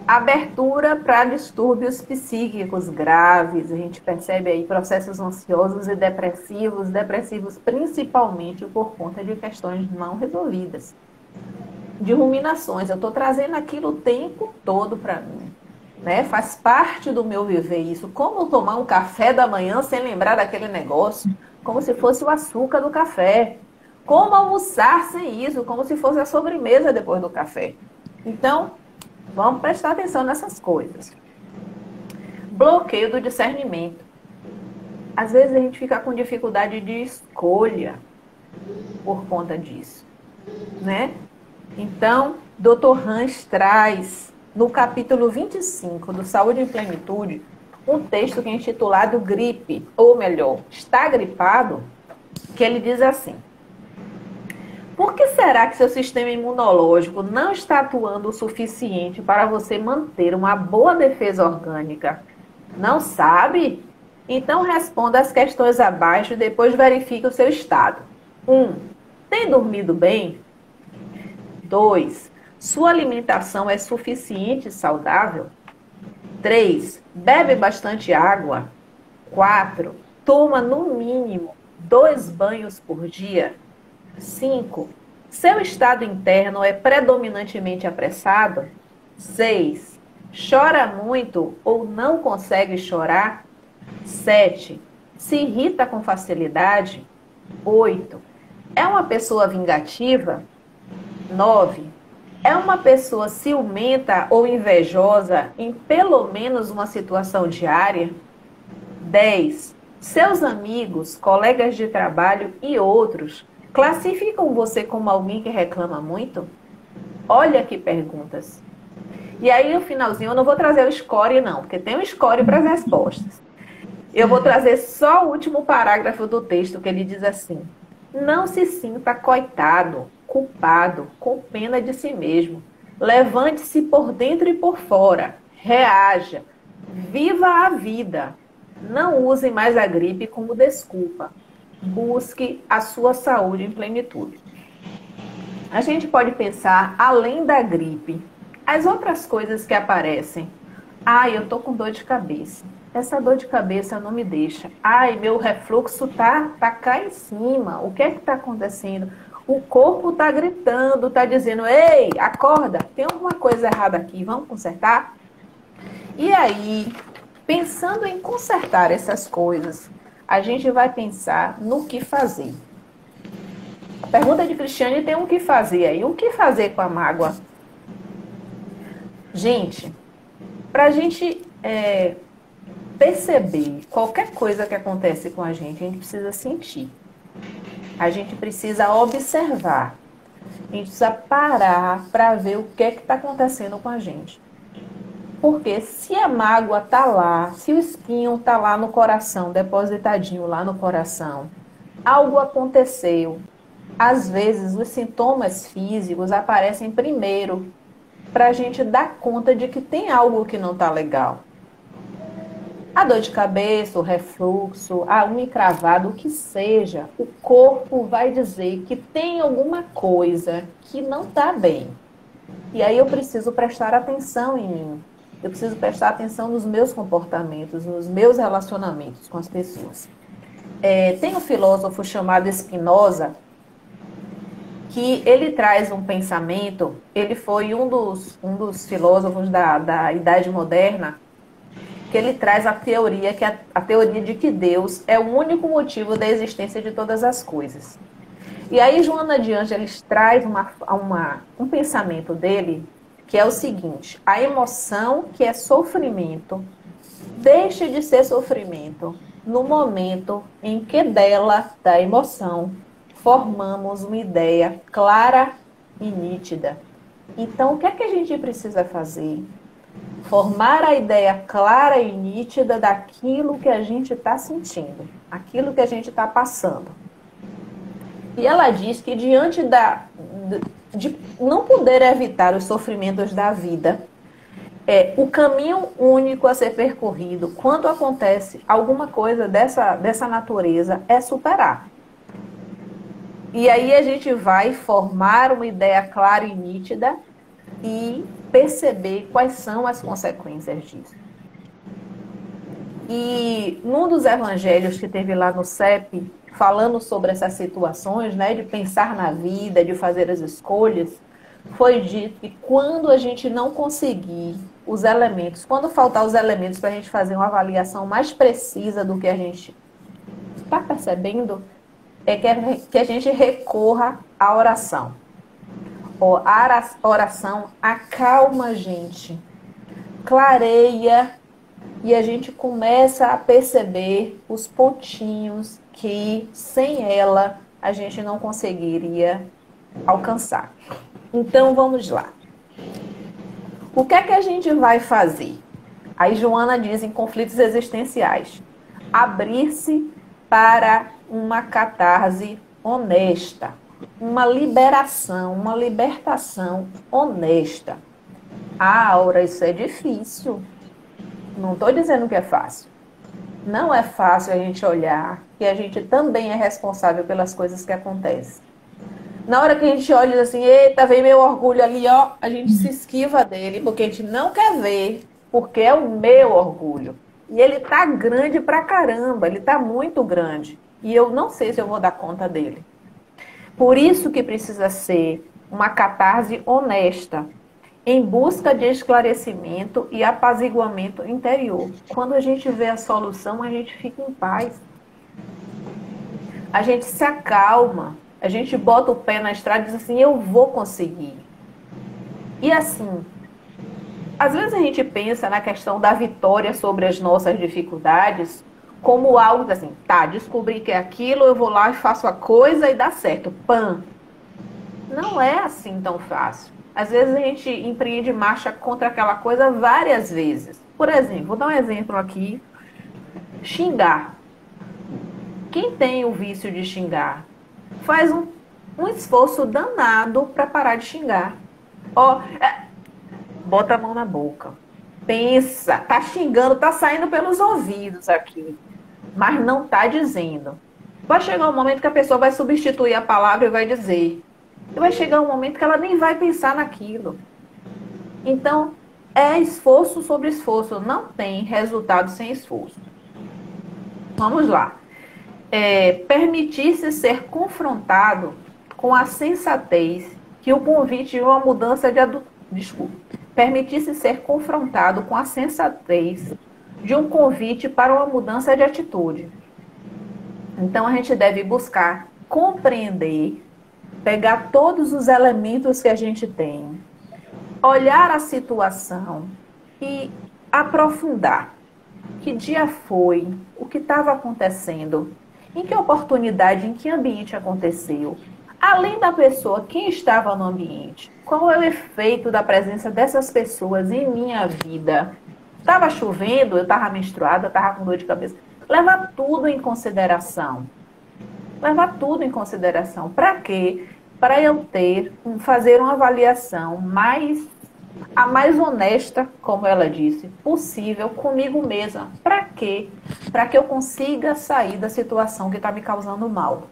Abertura para distúrbios psíquicos graves. A gente percebe aí processos ansiosos e depressivos principalmente por conta de questões não resolvidas. De ruminações. Eu estou trazendo aquilo o tempo todo para mim. Né? Faz parte do meu viver isso. Como tomar um café da manhã sem lembrar daquele negócio? Como se fosse o açúcar do café. Como almoçar sem isso? Como se fosse a sobremesa depois do café. Então, vamos prestar atenção nessas coisas. Bloqueio do discernimento. Às vezes a gente fica com dificuldade de escolha por conta disso. Né? Então, Dr. Hans traz no capítulo 25 do Saúde em Plenitude, um texto que é intitulado Gripe, ou melhor, Está Gripado? Que ele diz assim: por que será que seu sistema imunológico não está atuando o suficiente para você manter uma boa defesa orgânica? Não sabe? Então responda as questões abaixo e depois verifique o seu estado. 1. Tem dormido bem? 2. Sua alimentação é suficiente e saudável? 3. Bebe bastante água? 4. Toma no mínimo 2 banhos por dia? 5. Seu estado interno é predominantemente apressado? 6. Chora muito ou não consegue chorar? 7. Se irrita com facilidade? 8. É uma pessoa vingativa? 9. É uma pessoa ciumenta ou invejosa em pelo menos uma situação diária? 10. Seus amigos, colegas de trabalho e outros Classificam você como alguém que reclama muito? Olha que perguntas. E aí, no finalzinho, eu não vou trazer o score, não, porque tem um score para as respostas. Eu vou trazer só o último parágrafo do texto, que ele diz assim: não se sinta coitado, culpado, com pena de si mesmo. Levante-se por dentro e por fora. Reaja. Viva a vida. Não use mais a gripe como desculpa. Busque a sua saúde em plenitude. A gente pode pensar além da gripe, as outras coisas que aparecem. Ai, eu tô com dor de cabeça. Essa dor de cabeça não me deixa. Ai, meu refluxo tá cá em cima. O que é que tá acontecendo? O corpo tá gritando, tá dizendo: "Ei, acorda, tem alguma coisa errada aqui, vamos consertar?" E aí, pensando em consertar essas coisas, a gente vai pensar no que fazer. A pergunta de Cristiane tem um que fazer aí. O que fazer com a mágoa? Gente, para a gente perceber qualquer coisa que acontece com a gente precisa sentir. A gente precisa observar. A gente precisa parar para ver o que é que está acontecendo com a gente. Porque se a mágoa está lá, se o espinho está lá no coração, depositadinho lá no coração, algo aconteceu. Às vezes, os sintomas físicos aparecem primeiro para a gente dar conta de que tem algo que não está legal. A dor de cabeça, o refluxo, a unha encravada, o que seja, o corpo vai dizer que tem alguma coisa que não está bem. E aí eu preciso prestar atenção em mim. Eu preciso prestar atenção nos meus comportamentos, nos meus relacionamentos com as pessoas. Tem um filósofo chamado Spinoza, que ele traz um pensamento, ele foi um dos filósofos da Idade Moderna, que ele traz a teoria, a teoria de que Deus é o único motivo da existência de todas as coisas. E aí Joana de Ângeles traz um pensamento dele, que é o seguinte: a emoção que é sofrimento deixa de ser sofrimento no momento em que dela, da emoção, formamos uma ideia clara e nítida. Então, o que é que a gente precisa fazer? Formar a ideia clara e nítida daquilo que a gente está sentindo, aquilo que a gente está passando. E ela diz que diante de não poder evitar os sofrimentos da vida, o caminho único a ser percorrido quando acontece alguma coisa dessa natureza é superar. E aí a gente vai formar uma ideia clara e nítida e perceber quais são as consequências disso. E num dos evangelhos que teve lá no CEP, falando sobre essas situações, né, de pensar na vida, de fazer as escolhas, foi dito que quando a gente não conseguir os elementos, quando faltar os elementos para a gente fazer uma avaliação mais precisa do que a gente está percebendo, que a gente recorra à oração. A oração acalma a gente, clareia, e a gente começa a perceber os pontinhos que sem ela a gente não conseguiria alcançar. Então vamos lá. O que é que a gente vai fazer? Aí Joana diz em conflitos existenciais: abrir-se para uma catarse honesta, uma liberação, uma libertação honesta. Ah, Aura, isso é difícil. Não estou dizendo que é fácil. Não é fácil a gente olhar que a gente também é responsável pelas coisas que acontecem. Na hora que a gente olha e diz assim: eita, vem meu orgulho ali, ó, a gente se esquiva dele, porque a gente não quer ver, porque é o meu orgulho. E ele tá grande pra caramba, ele tá muito grande. E eu não sei se eu vou dar conta dele. Por isso que precisa ser uma catarse honesta, em busca de esclarecimento e apaziguamento interior. Quando a gente vê a solução, a gente fica em paz. A gente se acalma, a gente bota o pé na estrada e diz assim: eu vou conseguir. E assim, às vezes a gente pensa na questão da vitória sobre as nossas dificuldades como algo assim, tá, descobri que é aquilo, eu vou lá e faço a coisa e dá certo. Pã. Não é assim tão fácil. Às vezes a gente empreende marcha contra aquela coisa várias vezes. Por exemplo, vou dar um exemplo aqui. Xingar. Quem tem o vício de xingar faz um esforço danado para parar de xingar. Ó, bota a mão na boca. Pensa, tá xingando, tá saindo pelos ouvidos aqui, mas não tá dizendo. Vai chegar um momento que a pessoa vai substituir a palavra e vai dizer. E vai chegar um momento que ela nem vai pensar naquilo. Então, é esforço sobre esforço. Não tem resultado sem esforço. Vamos lá. Permitir-se ser confrontado com a sensatez que o convite de uma mudança de permitir-se ser confrontado com a sensatez de um convite para uma mudança de atitude. Então, a gente deve buscar compreender, pegar todos os elementos que a gente tem, olhar a situação e aprofundar. Que dia foi? O que estava acontecendo? Em que oportunidade, em que ambiente aconteceu? Além da pessoa, quem estava no ambiente? Qual é o efeito da presença dessas pessoas em minha vida? Estava chovendo, eu estava menstruada, eu estava com dor de cabeça. Leva tudo em consideração. Leva tudo em consideração. Para quê? Para eu fazer uma avaliação a mais honesta, como ela disse, possível comigo mesma. Para quê? Para que eu consiga sair da situação que está me causando mal.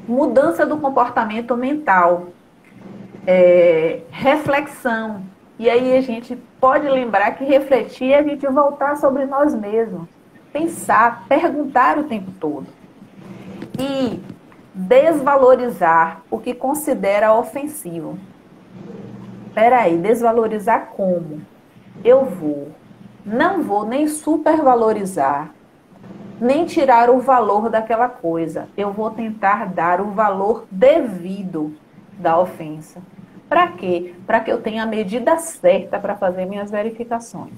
Mudança do comportamento mental. Reflexão. E aí a gente pode lembrar que refletir é a gente voltar sobre nós mesmos. Pensar, perguntar o tempo todo. E desvalorizar o que considera ofensivo. Peraí, desvalorizar como? Não vou nem supervalorizar, nem tirar o valor daquela coisa. Eu vou tentar dar o valor devido da ofensa. Para quê? Para que eu tenha a medida certa para fazer minhas verificações.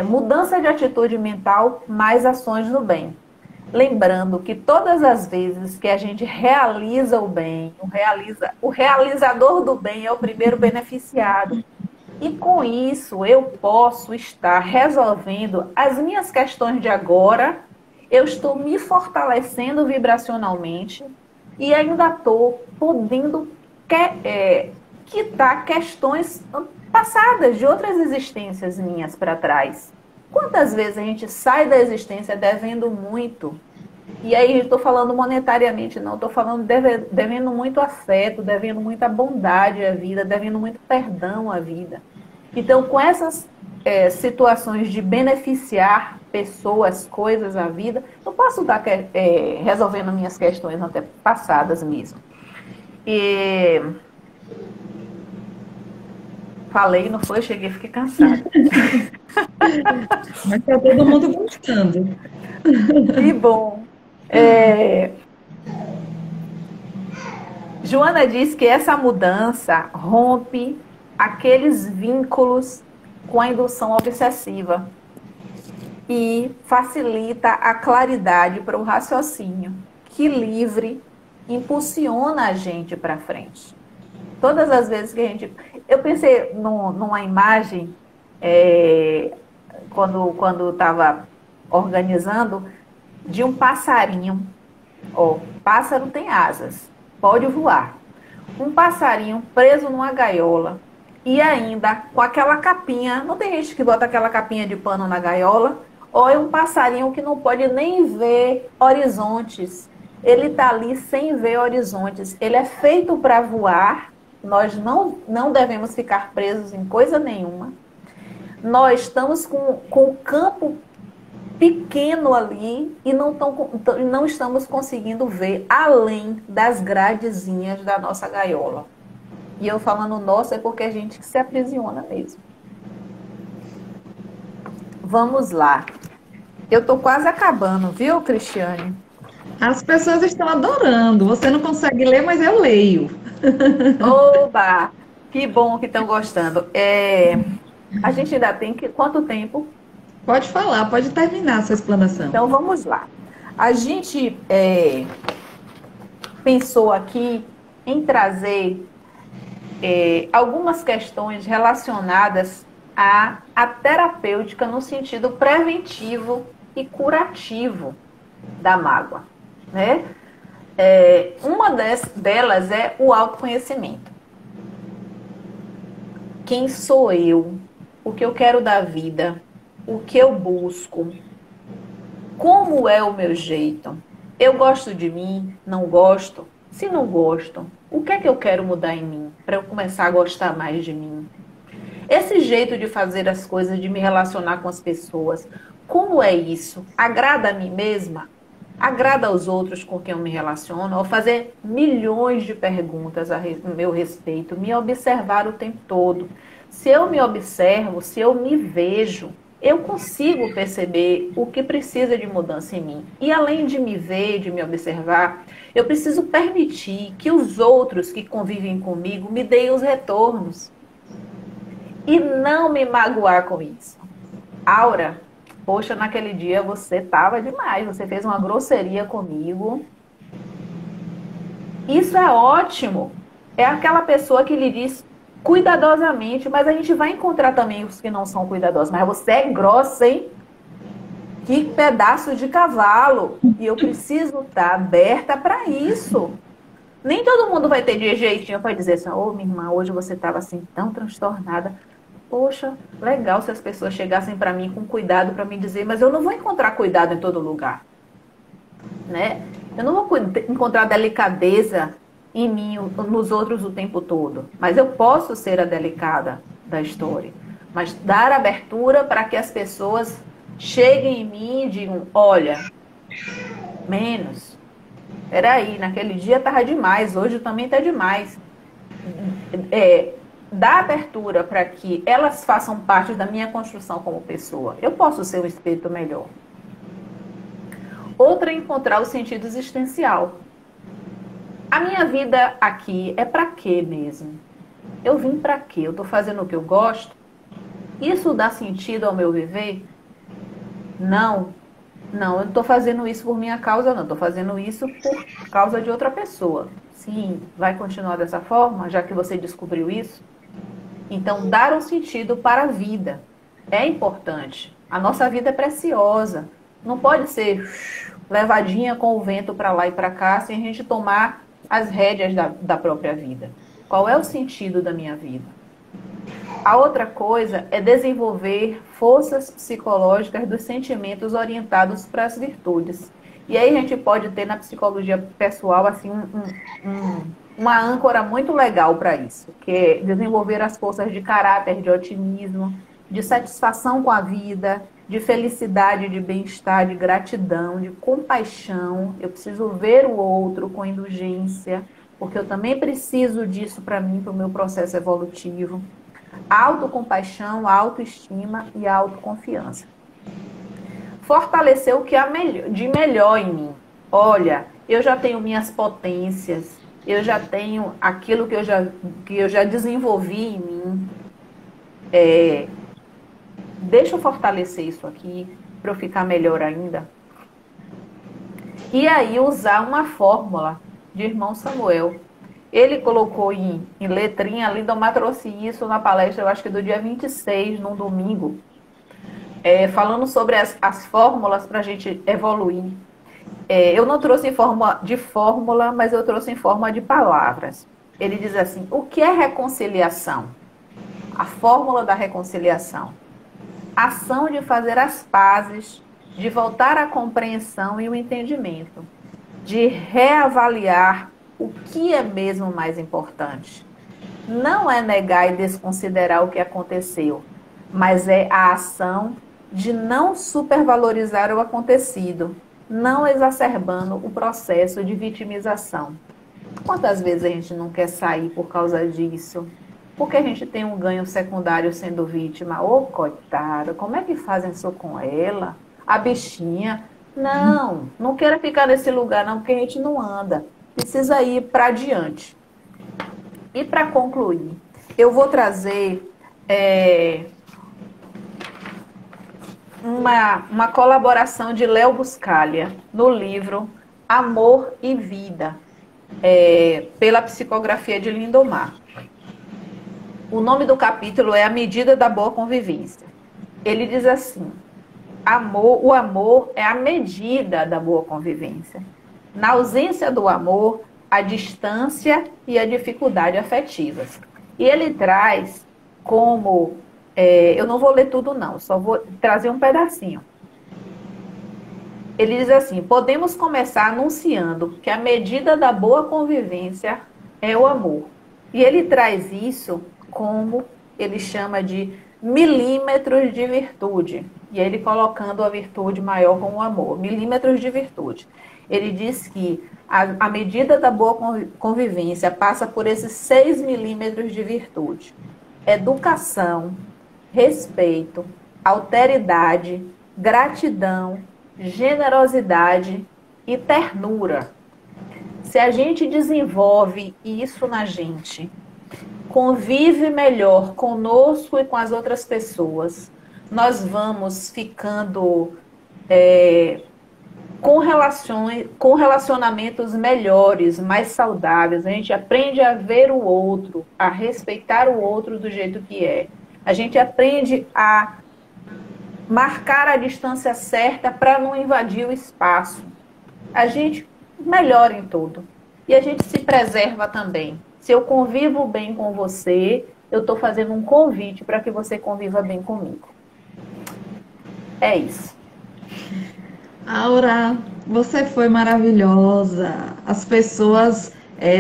Mudança de atitude mental, mais ações do bem. Lembrando que todas as vezes que a gente realiza o bem, o realizador do bem é o primeiro beneficiado. E com isso eu posso estar resolvendo as minhas questões de agora, eu estou me fortalecendo vibracionalmente e ainda estou podendo quitar questões passadas de outras existências minhas para trás. Quantas vezes a gente sai da existência devendo muito? E aí eu estou falando monetariamente, não. Estou falando devendo muito afeto, devendo muita bondade à vida, devendo muito perdão à vida. Então, com essas situações de beneficiar pessoas, coisas à vida, eu posso estar resolvendo minhas questões até passadas mesmo. E... Falei, não foi? Cheguei, fiquei cansada. Mas está todo mundo gostando. Que bom. Joana diz que essa mudança rompe aqueles vínculos com a indução obsessiva e facilita a claridade para o raciocínio, que livre impulsiona a gente para frente. Todas as vezes que a gente... Eu pensei numa imagem, quando estava organizando, de um passarinho. Pássaro tem asas, pode voar. Um passarinho preso numa gaiola e ainda com aquela capinha. Não tem gente que bota aquela capinha de pano na gaiola? Ou é um passarinho que não pode nem ver horizontes. Ele está ali sem ver horizontes. Ele é feito para voar. Nós não devemos ficar presos em coisa nenhuma. Nós estamos com o campo pequeno ali e não estamos conseguindo ver além das gradezinhas da nossa gaiola. E eu falando nossa é porque a gente se aprisiona mesmo. Vamos lá. Eu estou quase acabando, viu, Cristiane? As pessoas estão adorando. Você não consegue ler, mas eu leio. Oba! Que bom que estão gostando. A gente ainda tem quanto tempo? Pode falar, pode terminar a sua explanação. Então vamos lá. A gente pensou aqui em trazer algumas questões relacionadas à terapêutica no sentido preventivo e curativo da mágoa, né? Uma delas é o autoconhecimento. Quem sou eu? O que eu quero da vida? O que eu busco? Como é o meu jeito? Eu gosto de mim? Não gosto? Se não gosto, o que é que eu quero mudar em mim para eu começar a gostar mais de mim? Esse jeito de fazer as coisas, de me relacionar com as pessoas, como é isso? Agrada a mim mesma? Agrada aos outros com quem eu me relaciono? Ou fazer milhões de perguntas a meu respeito, me observar o tempo todo. Se eu me observo, se eu me vejo, eu consigo perceber o que precisa de mudança em mim. E além de me ver, de me observar, eu preciso permitir que os outros que convivem comigo me deem os retornos. E não me magoar com isso. Aura, poxa, naquele dia você estava demais, você fez uma grosseria comigo. Isso é ótimo. É aquela pessoa que lhe diz cuidadosamente, mas a gente vai encontrar também os que não são cuidadosos. Mas você é grossa, hein? Que pedaço de cavalo. E eu preciso estar aberta para isso. Nem todo mundo vai ter de jeitinho para dizer assim, ô, minha irmã, hoje você estava assim tão transtornada. Poxa, legal se as pessoas chegassem para mim com cuidado para me dizer, mas eu não vou encontrar cuidado em todo lugar, né? Eu não vou encontrar delicadeza em mim, nos outros o tempo todo, mas eu posso ser a delicada da história, mas dar abertura para que as pessoas cheguem em mim e digam, olha, menos, peraí, naquele dia estava demais, hoje também está demais. Dar abertura para que elas façam parte da minha construção como pessoa. Eu posso ser um espírito melhor. Outra é encontrar o sentido existencial. A minha vida aqui é para quê mesmo? Eu vim para quê? Eu estou fazendo o que eu gosto? Isso dá sentido ao meu viver? Não. Não, eu não estou fazendo isso por minha causa, não. Estou fazendo isso por causa de outra pessoa. Sim, vai continuar dessa forma, já que você descobriu isso? Então, dar um sentido para a vida é importante. A nossa vida é preciosa. Não pode ser levadinha com o vento para lá e para cá sem a gente tomar as rédeas da própria vida. Qual é o sentido da minha vida? A outra coisa é desenvolver forças psicológicas dos sentimentos orientados para as virtudes. E aí a gente pode ter na psicologia pessoal assim uma âncora muito legal para isso, que é desenvolver as forças de caráter, de otimismo, de satisfação com a vida, de felicidade, de bem-estar, de gratidão, de compaixão. Eu preciso ver o outro com indulgência, porque eu também preciso disso para mim, para o meu processo evolutivo. Autocompaixão, autoestima e autoconfiança. Fortalecer o que há de melhor em mim. Olha, eu já tenho minhas potências, eu já tenho aquilo que eu já desenvolvi em mim. Deixa eu fortalecer isso aqui para eu ficar melhor ainda. E aí usar uma fórmula de irmão Samuel. Ele colocou em letrinha, a Lindomar trouxe isso na palestra, eu acho que do dia 26, num domingo, falando sobre as fórmulas para a gente evoluir. Eu não trouxe em forma de fórmula, mas eu trouxe em forma de palavras. Ele diz assim, o que é reconciliação? A fórmula da reconciliação. Ação de fazer as pazes, de voltar à compreensão e o entendimento, de reavaliar o que é mesmo mais importante. Não é negar e desconsiderar o que aconteceu, mas é a ação de não supervalorizar o acontecido, não exacerbando o processo de vitimização. Quantas vezes a gente não quer sair por causa disso? Porque a gente tem um ganho secundário sendo vítima. Ô, coitada, como é que fazem isso com ela? A bichinha. Não, não queira ficar nesse lugar não, porque a gente não anda. Precisa ir para adiante. E para concluir, eu vou trazer uma colaboração de Léo Buscaglia no livro Amor e Vida, pela psicografia de Lindomar. O nome do capítulo é A Medida da Boa Convivência. Ele diz assim: o amor é a medida da boa convivência. Na ausência do amor, a distância e a dificuldade afetivas. E ele traz como... eu não vou ler tudo não, só vou trazer um pedacinho. Ele diz assim: podemos começar anunciando que a medida da boa convivência é o amor. E ele traz isso como ele chama de milímetros de virtude. E ele colocando a virtude maior como o amor, milímetros de virtude. Ele diz que a medida da boa convivência passa por esses 6 milímetros de virtude: educação, respeito, alteridade, gratidão, generosidade e ternura. Se a gente desenvolve isso na gente, convive melhor conosco e com as outras pessoas, nós vamos ficando com relacionamentos melhores, mais saudáveis. A gente aprende a ver o outro, a respeitar o outro do jeito que é. A gente aprende a marcar a distância certa para não invadir o espaço. A gente melhora em tudo. E a gente se preserva também. Se eu convivo bem com você, eu estou fazendo um convite para que você conviva bem comigo. É isso. Aura, você foi maravilhosa. As pessoas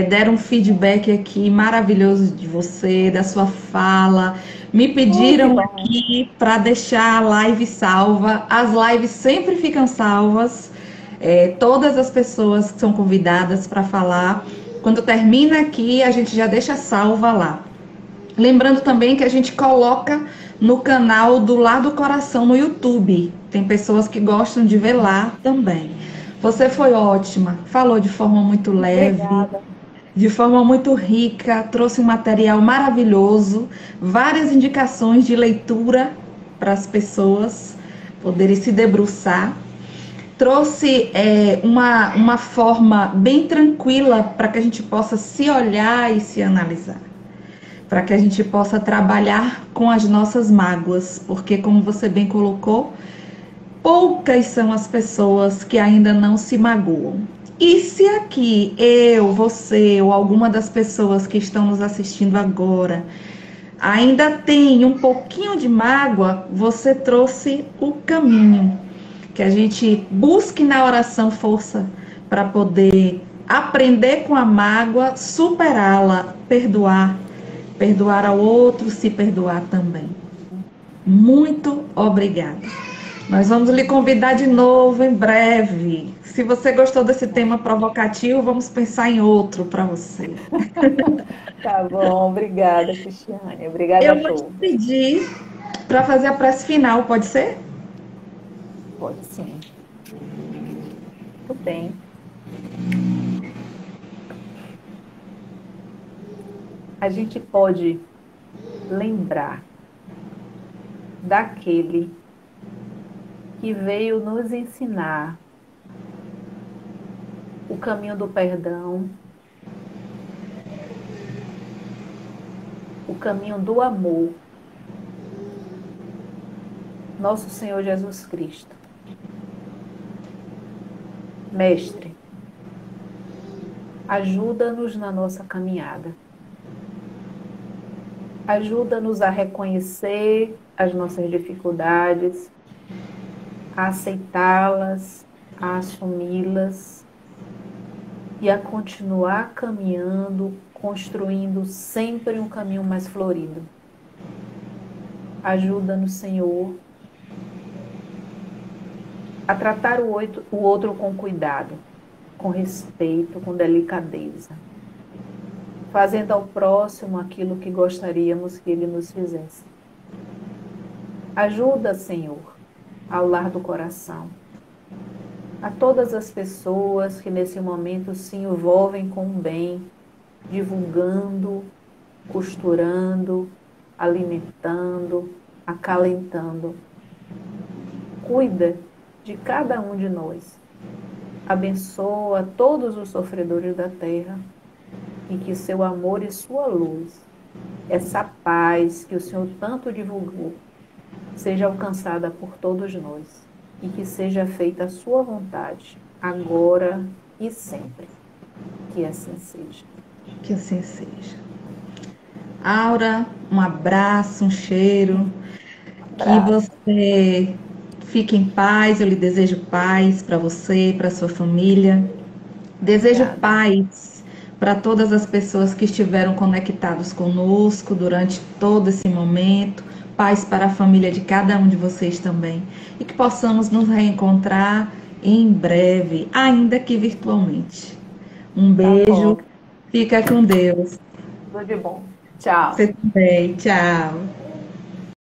deram um feedback aqui maravilhoso de você, da sua fala. Me pediram aqui para deixar a live salva. As lives sempre ficam salvas. Todas as pessoas que são convidadas para falar, quando termina aqui, a gente já deixa salva lá. Lembrando também que a gente coloca no canal do Lar do Coração no YouTube. Tem pessoas que gostam de ver lá também. Você foi ótima, falou de forma muito leve, obrigada, de forma muito rica, trouxe um material maravilhoso, várias indicações de leitura para as pessoas poderem se debruçar. Trouxe uma forma bem tranquila para que a gente possa se olhar e se analisar. Para que a gente possa trabalhar com as nossas mágoas, porque, como você bem colocou, poucas são as pessoas que ainda não se magoam. E se aqui eu, você ou alguma das pessoas que estão nos assistindo agora ainda tem um pouquinho de mágoa, você trouxe o caminho. Que a gente busque na oração força para poder aprender com a mágoa, superá-la, perdoar ao outro, se perdoar também. Muito obrigada. Nós vamos lhe convidar de novo em breve. Se você gostou desse tema provocativo, vamos pensar em outro para você. Tá bom, obrigada, Cristiane. Obrigada Eu a vou te todos. pedir para fazer a prece final, pode ser? Pode sim. Tudo bem. A gente pode lembrar daquele que veio nos ensinar o caminho do perdão, o caminho do amor, nosso Senhor Jesus Cristo. Mestre, ajuda-nos na nossa caminhada. Ajuda-nos a reconhecer as nossas dificuldades, a aceitá-las, a assumi-las e a continuar caminhando, construindo sempre um caminho mais florido. Ajuda-nos, Senhor, a tratar o outro com cuidado, com respeito, com delicadeza, fazendo ao próximo aquilo que gostaríamos que ele nos fizesse. Ajuda, Senhor, ao Lar do Coração, a todas as pessoas que nesse momento se envolvem com o bem, divulgando, costurando, alimentando, acalentando. cuida de cada um de nós. Abençoa todos os sofredores da terra e que seu amor e sua luz, essa paz que o Senhor tanto divulgou, seja alcançada por todos nós e que seja feita a sua vontade, agora e sempre. Que assim seja. Que assim seja. Aura, um abraço, um cheiro. Que você fique em paz. Eu lhe desejo paz para você, para sua família. Desejo Obrigada. paz para todas as pessoas que estiveram conectados conosco durante todo esse momento. Paz para a família de cada um de vocês também. E que possamos nos reencontrar em breve, ainda que virtualmente. Um beijo. Bom. Fica com Deus. Tudo de bom. Tchau. Você também. Tchau.